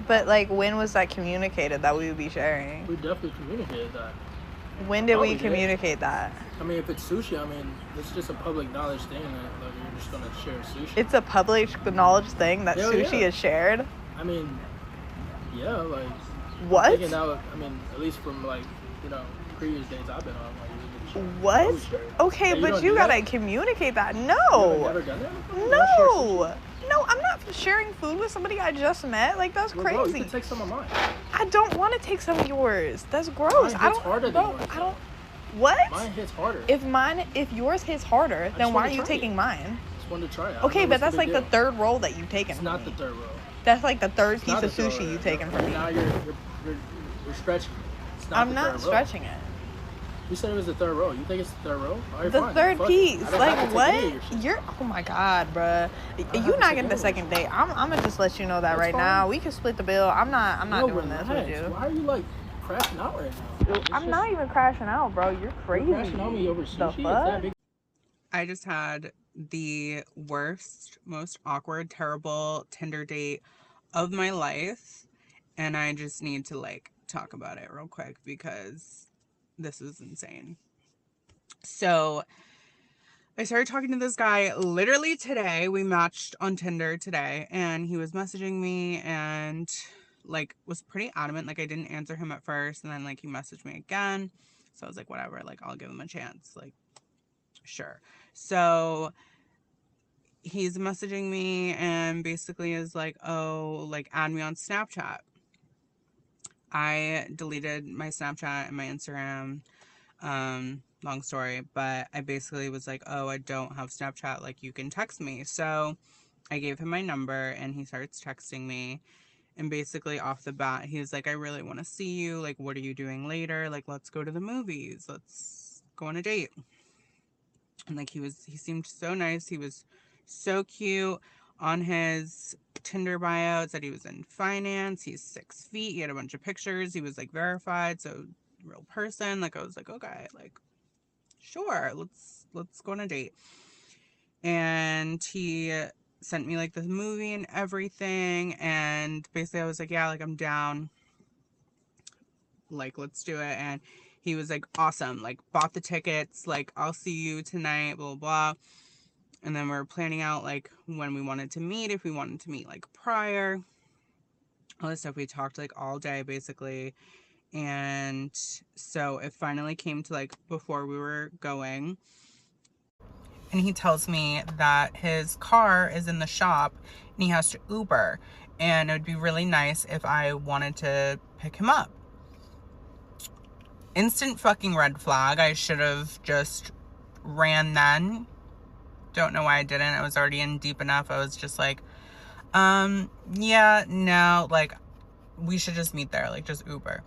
But, like, when was that communicated that we would be sharing? We definitely communicated that. When did we communicate that? I mean, if it's sushi, I mean, it's just a public knowledge thing that like, you're just going to share sushi. It's a public knowledge thing that sushi is shared? I mean, yeah, like... What? I'm thinking out, I mean, at least from, like, you know, previous dates I've been on, like, what? Okay, yeah, but you gotta communicate that. No. You've never done that before? No. No, I'm not sharing food with somebody I just met. Like, that's crazy. Bro, you can take some of mine. I don't want to take some of yours. That's gross. Mine hits harder than yours. I don't. What? Mine hits harder. If yours hits harder, then why are you taking mine? Just wanted to try it. Okay, but that's like the third roll that you've taken. It's not the third roll. That's like the third piece of sushi you've taken from me. Now you're stretching it. It's not I'm not stretching it. You said it was the third row. You think it's the third row? Right, the fine. third piece. Like, what? You're... Oh, my God, bruh. You're not getting the second date. I'm going to just let you know that right now. We can split the bill. I'm not doing this with you. Why are you, like, crashing out right now? I'm not even crashing out, bro. You're crazy. You're crashing on me over sushi? I just had the worst, most awkward, terrible Tinder date of my life. And I just need to, like, talk about it real quick because... this is insane. So I started talking to this guy literally today. We matched on Tinder today and he was messaging me and like was pretty adamant. Like I didn't answer him at first and then like he messaged me again. So I was like, whatever, like I'll give him a chance. Like, sure. So he's messaging me and basically is like, oh, like add me on Snapchat. I deleted my Snapchat and my Instagram, long story, but I basically was like, oh, I don't have Snapchat, like, you can text me. So I gave him my number, and he starts texting me, and basically off the bat, he was like, I really want to see you, like, what are you doing later? Like, let's go to the movies, let's go on a date. And, like, he seemed so nice, he was so cute. On his Tinder bio, it said he was in finance. He's 6 feet. He had a bunch of pictures. He was like verified, so real person. Like I was like, okay, like sure, let's go on a date. And he sent me like the movie and everything. And basically, I was like, yeah, like I'm down. Like let's do it. And he was like, awesome. Like bought the tickets. Like I'll see you tonight. Blah blah. And then we were planning out, like, when we wanted to meet, if we wanted to meet, like, prior. All this stuff. We talked, like, all day, basically. And so it finally came to, like, before we were going. And he tells me that his car is in the shop and he has to Uber. And it would be really nice if I wanted to pick him up. Instant fucking red flag. I should have just ran then. Don't know why I didn't. I was already in deep enough. I was just like, yeah, no, like, we should just meet there, like, just Uber.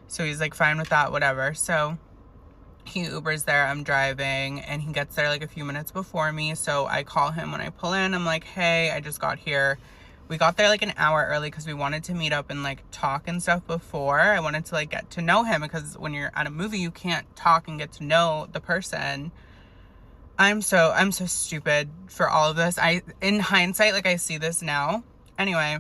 So he's like, fine with that, whatever. So he Ubers there, I'm driving, and he gets there like a few minutes before me. So I call him when I pull in. I'm like, hey, I just got here. We got there like an hour early because we wanted to meet up and like talk and stuff before. I wanted to like get to know him, because when you're at a movie, you can't talk and get to know the person. I'm so stupid for all of this. In hindsight, like I see this now. Anyway,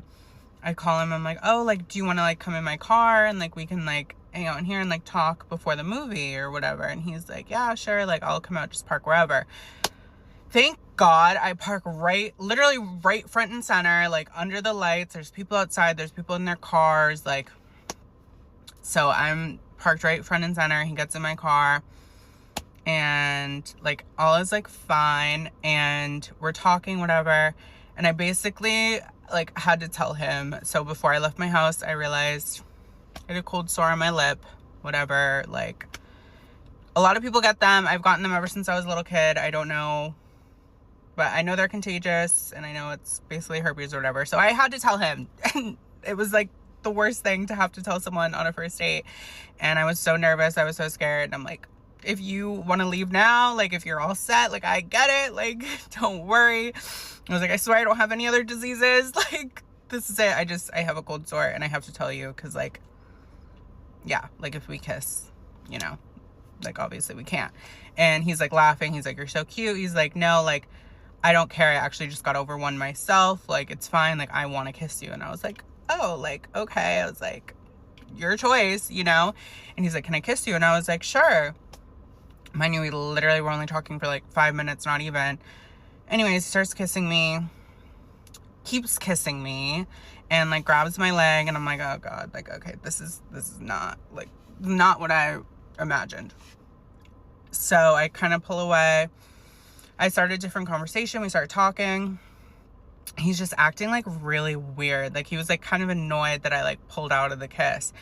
I call him. I'm like, oh, like, do you want to like come in my car and like we can like hang out in here and like talk before the movie or whatever? And he's like, yeah, sure, like I'll come out, just park wherever. Thank God I park literally right front and center, like under the lights. There's people outside, there's people in their cars, like, so I'm parked right front and center. He gets in my car and like all is like fine, and we're talking, whatever. And I basically like had to tell him. So before I left my house, I realized I had a cold sore on my lip, whatever. Like, a lot of people get them. I've gotten them ever since I was a little kid. I don't know, but I know they're contagious, and I know it's basically herpes or whatever. So I had to tell him, and it was like the worst thing to have to tell someone on a first date. And I was so nervous, I was so scared. And I'm like, if you want to leave now, like if you're all set, like I get it, like don't worry. I was like, I swear I don't have any other diseases, like this is it. I have a cold sore and I have to tell you, because like, yeah, like if we kiss, you know, like obviously we can't. And he's like laughing, he's like, you're so cute. He's like, no, like I don't care, I actually just got over one myself, like it's fine, like I want to kiss you. And I was like, oh, like okay. I was like, your choice, you know. And he's like, can I kiss you? And I was like, sure. Mind you, we literally were only talking for like 5 minutes, not even. Anyways, he starts kissing me, keeps kissing me, and like grabs my leg, and I'm like, oh God, like, okay, this is not like, not what I imagined. So I kind of pull away. I started a different conversation. We started talking. He's just acting like really weird. Like he was like kind of annoyed that I like pulled out of the kiss.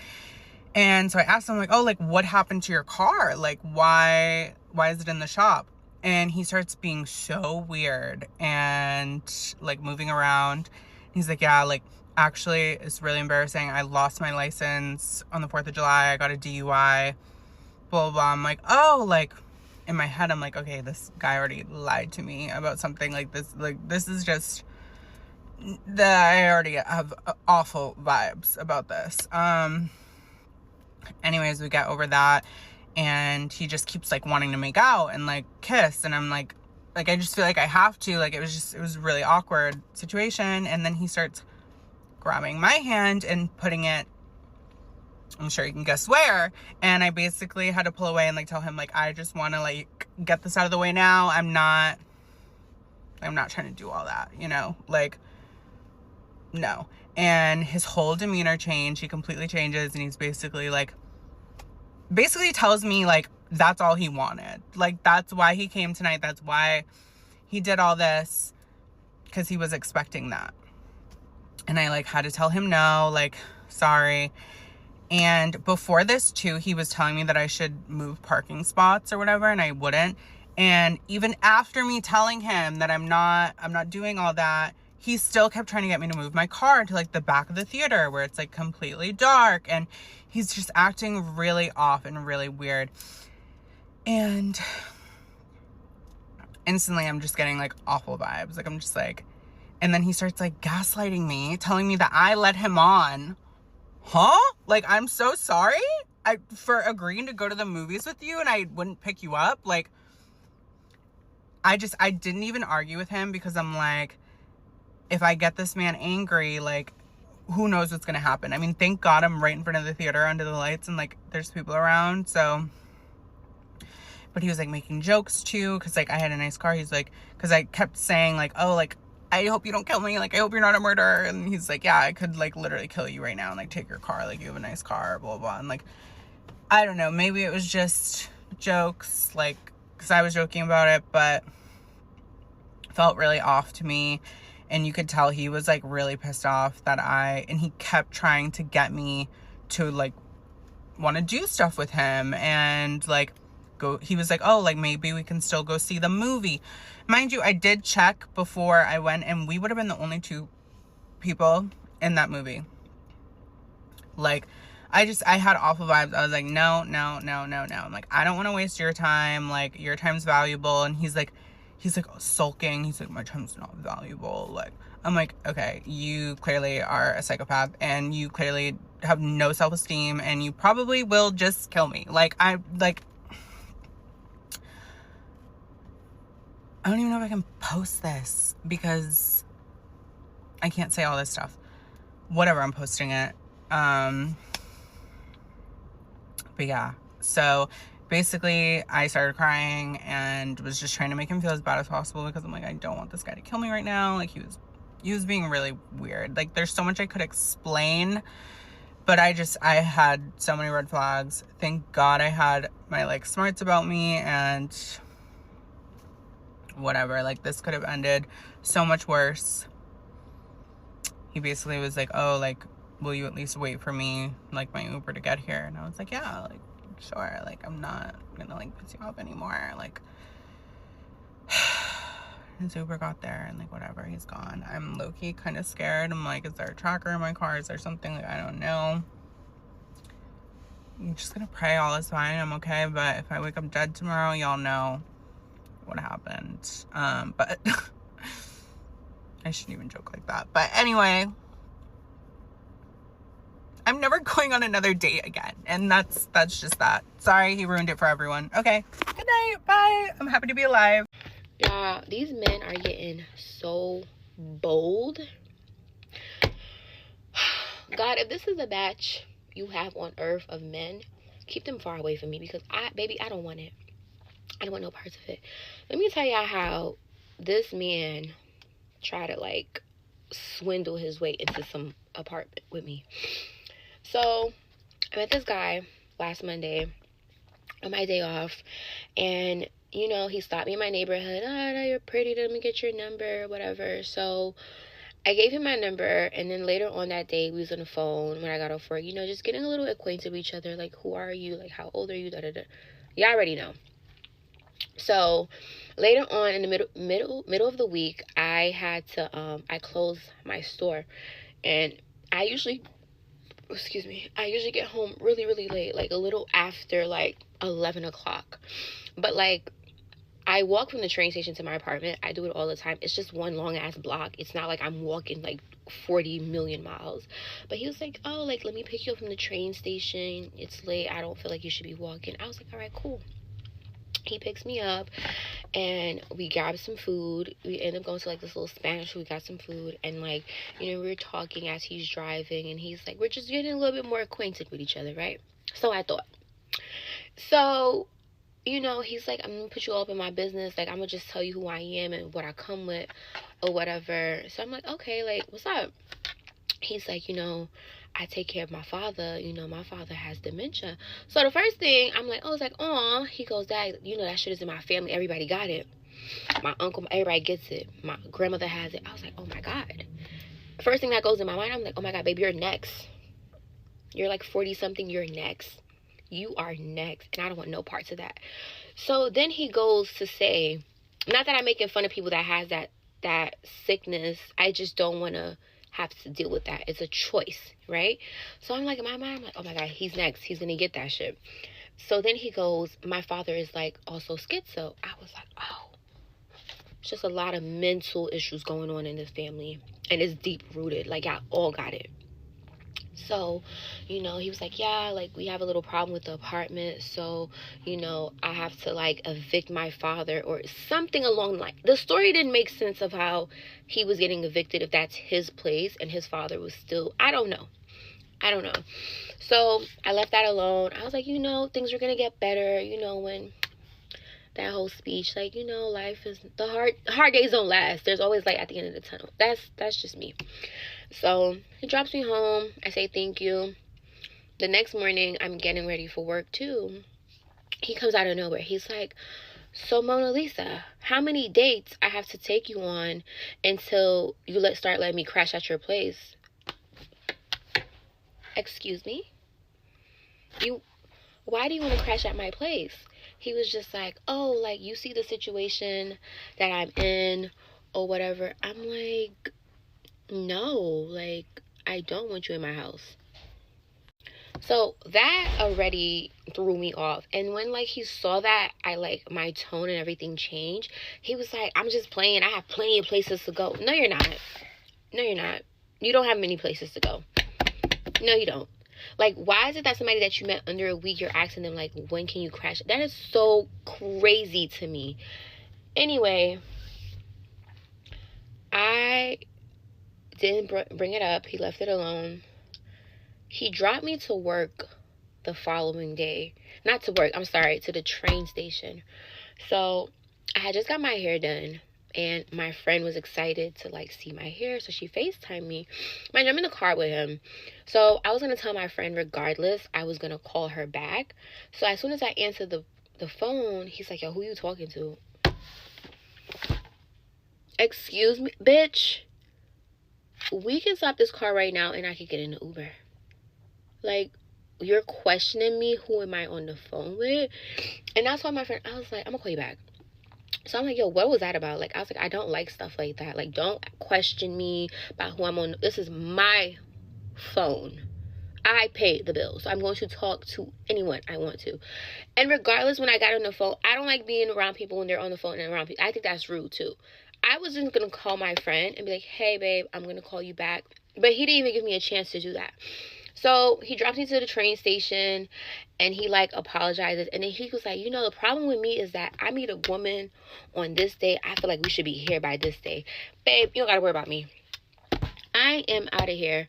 And so I asked him like, oh, like what happened to your car? Like why is it in the shop? And he starts being so weird and like moving around. He's like, yeah, like actually it's really embarrassing. I lost my license on the 4th of July. I got a DUI, blah, blah, blah. I'm like, oh, like in my head, I'm like, okay, this guy already lied to me about something like this. Like this is just, I already have awful vibes about this. Anyways, we get over that, and he just keeps like wanting to make out and like kiss, and I'm like I just feel like I have to, like it was a really awkward situation. And then he starts grabbing my hand and putting it, I'm sure you can guess where. And I basically had to pull away and like tell him like, I just want to like get this out of the way now. I'm not trying to do all that, you know, like no. And his whole demeanor changed. He completely changes, and he's basically tells me like that's all he wanted. Like that's why he came tonight. That's why he did all this, because he was expecting that. And I like had to tell him no, like sorry. And before this too, he was telling me that I should move parking spots or whatever, and I wouldn't. And even after me telling him that I'm not doing all that, he still kept trying to get me to move my car to like the back of the theater where it's like completely dark, and he's just acting really off and really weird. And instantly I'm just getting like awful vibes. Like I'm just like, and then he starts like gaslighting me, telling me that I led him on. Huh? Like, I'm so sorry for agreeing to go to the movies with you and I wouldn't pick you up. Like, I didn't even argue with him, because I'm like, if I get this man angry, like, who knows what's gonna happen. I mean, thank God I'm right in front of the theater under the lights and like there's people around, so. But he was like making jokes too, because like I had a nice car. He's like, because I kept saying like, oh, like I hope you don't kill me, like I hope you're not a murderer. And he's like, yeah, I could like literally kill you right now and like take your car, like you have a nice car, blah, blah, blah. And like, I don't know, maybe it was just jokes, like, because I was joking about it, but felt really off to me. And you could tell he was like really pissed off that and he kept trying to get me to like want to do stuff with him and like he was like, oh, like maybe we can still go see the movie. Mind you, I did check before I went, and we would have been the only two people in that movie. Like, I had awful vibes. I was like, no. I'm like, I don't want to waste your time. Like, your time's valuable. And he's like sulking. He's like, my time's not valuable. Like, I'm like, okay, you clearly are a psychopath and you clearly have no self-esteem and you probably will just kill me. Like, I don't even know if I can post this because I can't say all this stuff. Whatever, I'm posting it. But yeah, so basically I started crying and was just trying to make him feel as bad as possible because I'm like, I don't want this guy to kill me right now. Like, he was being really weird. Like, there's so much I could explain, but I had so many red flags. Thank God I had my, like, smarts about me and whatever. Like, this could have ended so much worse. He basically was like, oh, like, will you at least wait for me, like, my Uber to get here? And I was like, yeah, like, sure. Like, I'm not gonna, like, piss you off anymore. Like, his Uber got there and, like, whatever, he's gone. I'm low-key kind of scared. I'm like, is there a tracker in my car? Is there something? Like, I don't know. I'm just gonna pray all is fine. I'm okay. But if I wake up dead tomorrow, y'all know what happened. But I shouldn't even joke like that. But anyway, I'm never going on another date again. And that's just that. Sorry, he ruined it for everyone. Okay, good night, bye. I'm happy to be alive. Y'all, these men are getting so bold. God, if this is a batch you have on earth of men, keep them far away from me because I don't want it. I don't want no parts of it. Let me tell y'all how this man tried to, like, swindle his way into some apartment with me. So I met this guy last Monday on my day off, and you know, he stopped me in my neighborhood. Oh, no, you're pretty, let me get your number, whatever. So I gave him my number, and then later on that day, we was on the phone when I got off work, you know, just getting a little acquainted with each other, like, who are you, like, how old are you, da-da-da. Y'all already know. So later on in the middle of the week, I had to I closed my store, and I usually get home really, really late, like a little after like 11 o'clock. But like, I walk from the train station to my apartment. I do it all the time. It's just one long ass block. It's not like I'm walking like 40 million miles. But he was like, oh, like, let me pick you up from the train station. It's late. I don't feel like you should be walking. I was like, all right, cool. He picks me up and we grab some food. We end up going to like this little Spanish. We got some food, and like, you know, we were talking as he's driving, and he's like, we're just getting a little bit more acquainted with each other, right? So I thought. So, you know, he's like, I'm gonna put you all up in my business. Like, I'm gonna just tell you who I am and what I come with or whatever. So I'm like, okay, like, what's up? He's like, you know, I take care of my father. You know, my father has dementia. So the first thing I'm like, oh, it's like, aw. He goes, Dad, you know, that shit is in my family. Everybody got it. My uncle, everybody gets it. My grandmother has it. I was like, oh my God. First thing that goes in my mind, I'm like, oh my God, baby, you're next. You're like 40 something. You're next. You are next. And I don't want no parts of that. So then he goes to say, not that I'm making fun of people that has that sickness. I just don't want to have to deal with that. It's a choice, right? So I'm like, in my mind, I'm like, oh my God, he's next. He's gonna get that shit. So then he goes, my father is like also schizo. I was like, oh, it's just a lot of mental issues going on in this family, and it's deep rooted. Like, y'all all got it. So, you know, he was like, yeah, like, we have a little problem with the apartment, so, you know, I have to like evict my father or something along the line. The story didn't make sense of how he was getting evicted, if that's his place and his father was still, I don't know. So I left that alone. I was like, you know, things are gonna get better, you know, when that whole speech, like, you know, life is, the hard days don't last. There's always light at the end of the tunnel. That's just me. So he drops me home. I say thank you. The next morning, I'm getting ready for work too. He comes out of nowhere. He's like, so Mona Lisa, how many dates I have to take you on until you start letting me crash at your place? Excuse me? Why do you want to crash at my place? He was just like, oh, like, you see the situation that I'm in or whatever. I'm like, no, like, I don't want you in my house. So that already threw me off. And when like he saw that, I like my tone and everything changed. He was like, I'm just playing. I have plenty of places to go. No, you're not. No, you're not. You don't have many places to go. No, you don't. Like, why is it that somebody that you met under a week, you're asking them, like, when can you crash? That is so crazy to me. Anyway, I didn't bring it up. He left it alone. He dropped me to work the following day. Not to work, I'm sorry, to the train station. So, I had just got my hair done. And my friend was excited to, like, see my hair. So she FaceTimed me. Mind you, I'm in the car with him. So I was going to tell my friend regardless, I was going to call her back. So as soon as I answered the phone, he's like, yo, who you talking to? Excuse me, bitch. We can stop this car right now and I can get in the Uber. Like, you're questioning me. Who am I on the phone with? And that's why my friend, I was like, I'm going to call you back. So I'm like, yo, what was that about? Like, I was like, I don't like stuff like that. Like, don't question me about who I'm on. This is my phone. I pay the bill. So I'm going to talk to anyone I want to. And regardless, when I got on the phone, I don't like being around people when they're on the phone and around people. I think that's rude, too. I was just going to call my friend and be like, hey, babe, I'm going to call you back. But he didn't even give me a chance to do that. So he dropped me to the train station and he like apologizes. And then he was like, you know, the problem with me is that I meet a woman on this day. I feel like we should be here by this day. Babe, you don't got to worry about me. I am out of here.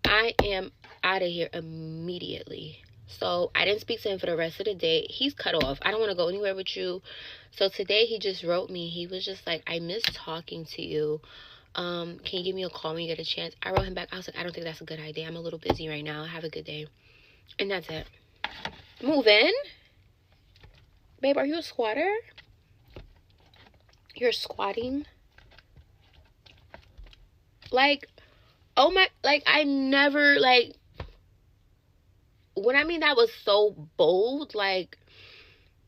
I am out of here immediately. So I didn't speak to him for the rest of the day. He's cut off. I don't want to go anywhere with you. So today he just wrote me. He was just like, I miss talking to you. Can you give me a call when you get a chance? I wrote him back. I was like, I don't think that's a good idea. I'm a little busy right now. Have a good day. And that's it. Move in? Babe, are you a squatter? You're squatting? Like, oh my, like, I never, like, when I mean that was so bold, like,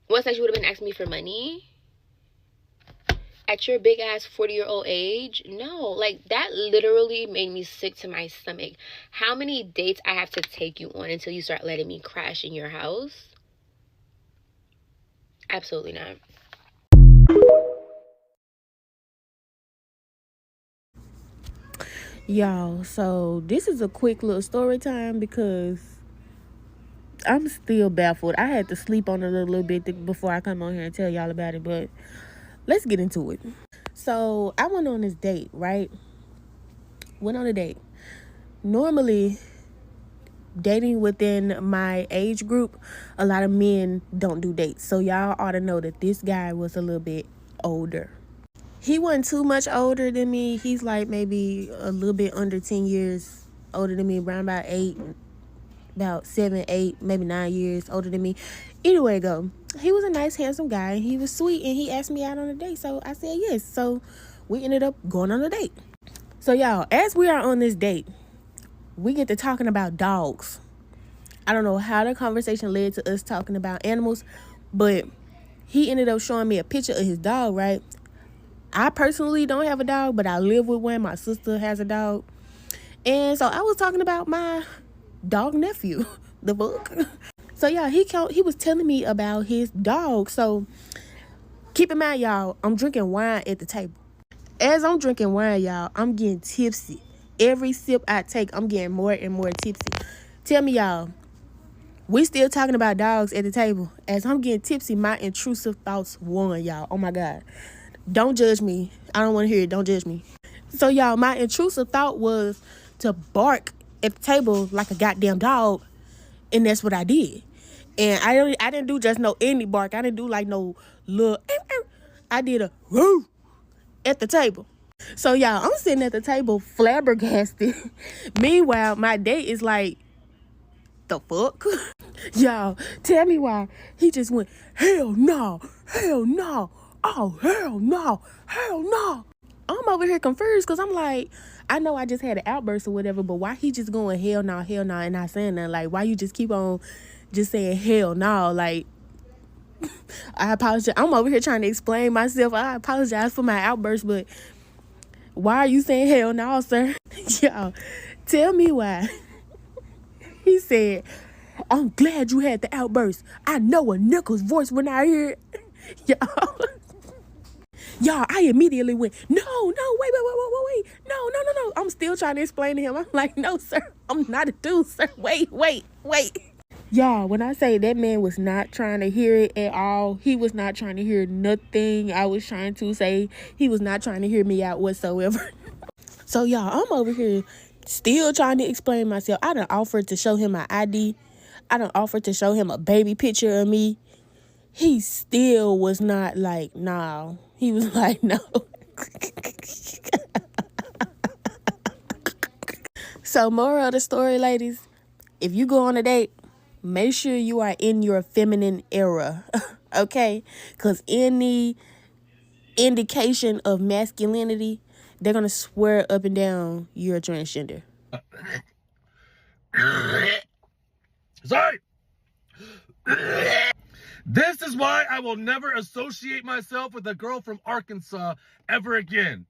what's that you would have been asking me for money? At your big ass 40-year-old age? No, like that literally made me sick to my stomach. How many dates I have to take you on until you start letting me crash in your house? Absolutely not. Y'all, so this is a quick little story time because I'm still baffled. I had to sleep on it a little bit before I come on here and tell y'all about it, but let's get into it. So I went on this date, right? Went on a date. Normally, dating within my age group, a lot of men don't do dates. So y'all ought to know that this guy was a little bit older. He wasn't too much older than me. He's like maybe a little bit under 10 years older than me, around about 7, 8, maybe 9 years older than me. Anyway, he was a nice, handsome guy. He was sweet, and he asked me out on a date, so I said yes. So we ended up going on a date. So y'all, as we are on this date, we get to talking about dogs. I don't know how the conversation led to us talking about animals, but he ended up showing me a picture of his dog, right? I personally don't have a dog, but I live with one. My sister has a dog. And so I was talking about my dog nephew, the book. So yeah, he was telling me about his dog. So keep in mind, y'all, I'm drinking wine at the table. As I'm drinking wine, y'all, I'm getting tipsy. Every sip I take, I'm getting more and more tipsy. Tell me, y'all, we still talking about dogs at the table. As I'm getting tipsy, my intrusive thoughts won, y'all. Oh my God. Don't judge me. I don't want to hear it. Don't judge me. So, y'all, my intrusive thought was to bark at the table like a goddamn dog. And that's what I did. And I didn't do just no any bark. I didn't do like no little. I did a woo at the table. So, y'all, I'm sitting at the table flabbergasted. Meanwhile, my date is like, the fuck? Y'all, tell me why he just went, hell no, hell no. Oh, hell no, hell no. I'm over here confused because I'm like, I know I just had an outburst or whatever, but why he just going hell no, and not saying that? Like, why you just keep on just saying hell no? Like, I apologize. I'm over here trying to explain myself. I apologize for my outburst, but why are you saying hell no, sir? Y'all, tell me why. He said, I'm glad you had the outburst. I know a nickel's voice when I hear it. Y'all, y'all, I immediately went, no, wait. No. I'm still trying to explain to him. I'm like, no, sir, I'm not a dude, sir. Wait. Y'all, when I say that man was not trying to hear it at all, he was not trying to hear nothing I was trying to say. He was not trying to hear me out whatsoever. So, y'all, I'm over here still trying to explain myself. I done offered to show him my ID. I done offered to show him a baby picture of me. He still was not like, no. He was like, no. So, moral of the story, ladies, if you go on a date, make sure you are in your feminine era, okay? Because any indication of masculinity, they're going to swear up and down you're a transgender. Sorry. This is why I will never associate myself with a girl from Arkansas ever again.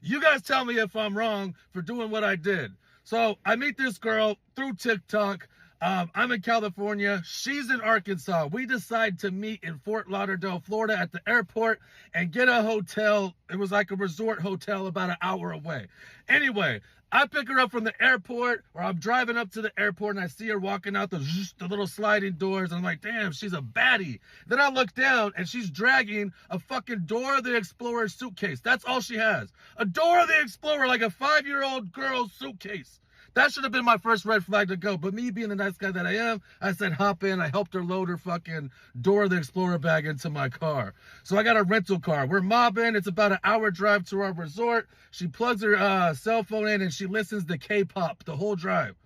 You guys tell me if I'm wrong for doing what I did. So I meet this girl through TikTok. I'm in California. She's in Arkansas. We decide to meet in Fort Lauderdale, Florida at the airport and get a hotel. It was like a resort hotel about an hour away. Anyway, I pick her up from the airport, or I'm driving up to the airport and I see her walking out the little sliding doors. And I'm like, damn, she's a baddie. Then I look down and she's dragging a fucking Dora the Explorer suitcase. That's all she has. A Dora the Explorer, like a 5-year-old girl's suitcase. That should have been my first red flag to go. But me being the nice guy that I am, I said, hop in. I helped her load her fucking Dora the Explorer bag into my car. So I got a rental car. We're mobbing. It's about an hour drive to our resort. She plugs her cell phone in and she listens to K-pop the whole drive.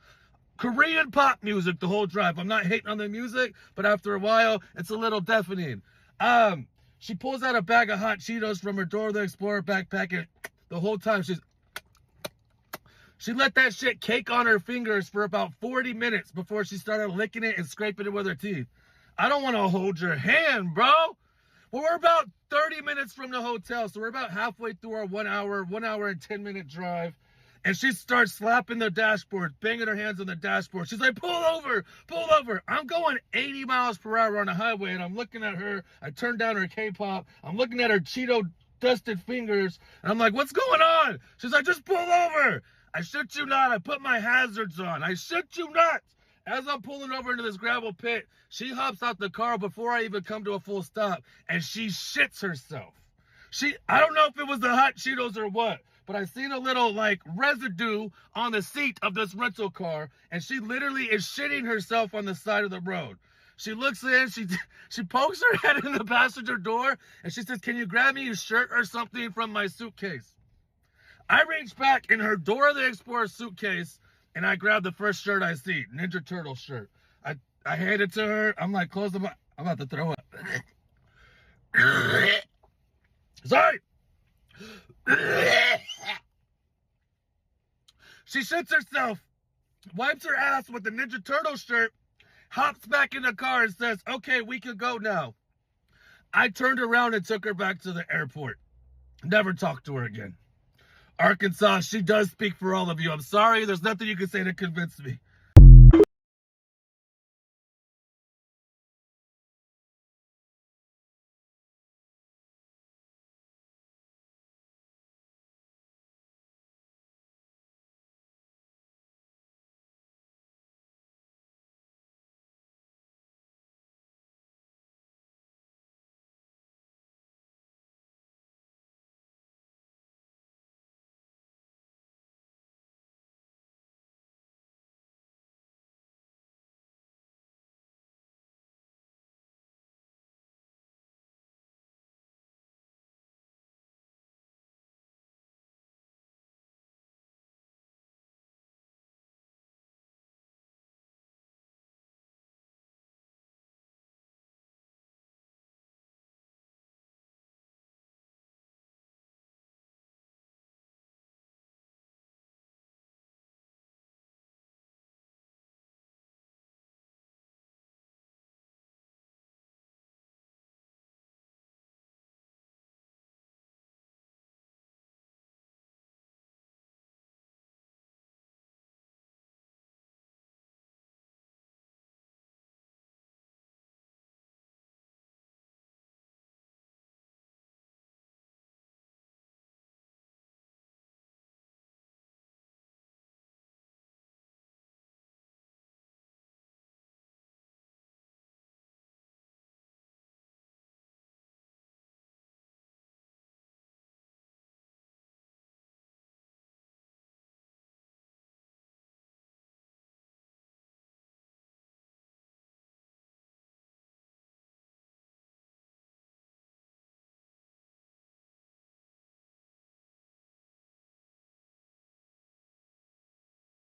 Korean pop music the whole drive. I'm not hating on the music, but after a while, it's a little deafening. She pulls out a bag of hot Cheetos from her Dora the Explorer backpack, and the whole time she let that shit cake on her fingers for about 40 minutes before she started licking it and scraping it with her teeth. I don't want to hold your hand, bro. Well, we're about 30 minutes from the hotel, so we're about halfway through our 1 hour and 10-minute drive. And she starts slapping the dashboard, banging her hands on the dashboard. She's like, pull over. I'm going 80 miles per hour on the highway, and I'm looking at her. I turn down her K-pop. I'm looking at her Cheeto-dusted fingers, and I'm like, what's going on? She's like, just pull over. I shit you not. I put my hazards on. I shit you not. As I'm pulling over into this gravel pit, she hops out the car before I even come to a full stop, and she shits herself. I don't know if it was the hot Cheetos or what, but I seen a little like residue on the seat of this rental car, and she literally is shitting herself on the side of the road. She looks in, she pokes her head in the passenger door, and she says, can you grab me a shirt or something from my suitcase? I reach back in her Dora the Explorer suitcase, and I grab the first shirt I see, Ninja Turtle shirt. I hand it to her. I'm like, close the mouth. I'm about to throw up. Sorry. She shits herself, wipes her ass with the Ninja Turtle shirt, hops back in the car and says, okay, we can go now. I turned around and took her back to the airport. Never talked to her again. Arkansas, she does speak for all of you. I'm sorry, there's nothing you can say to convince me.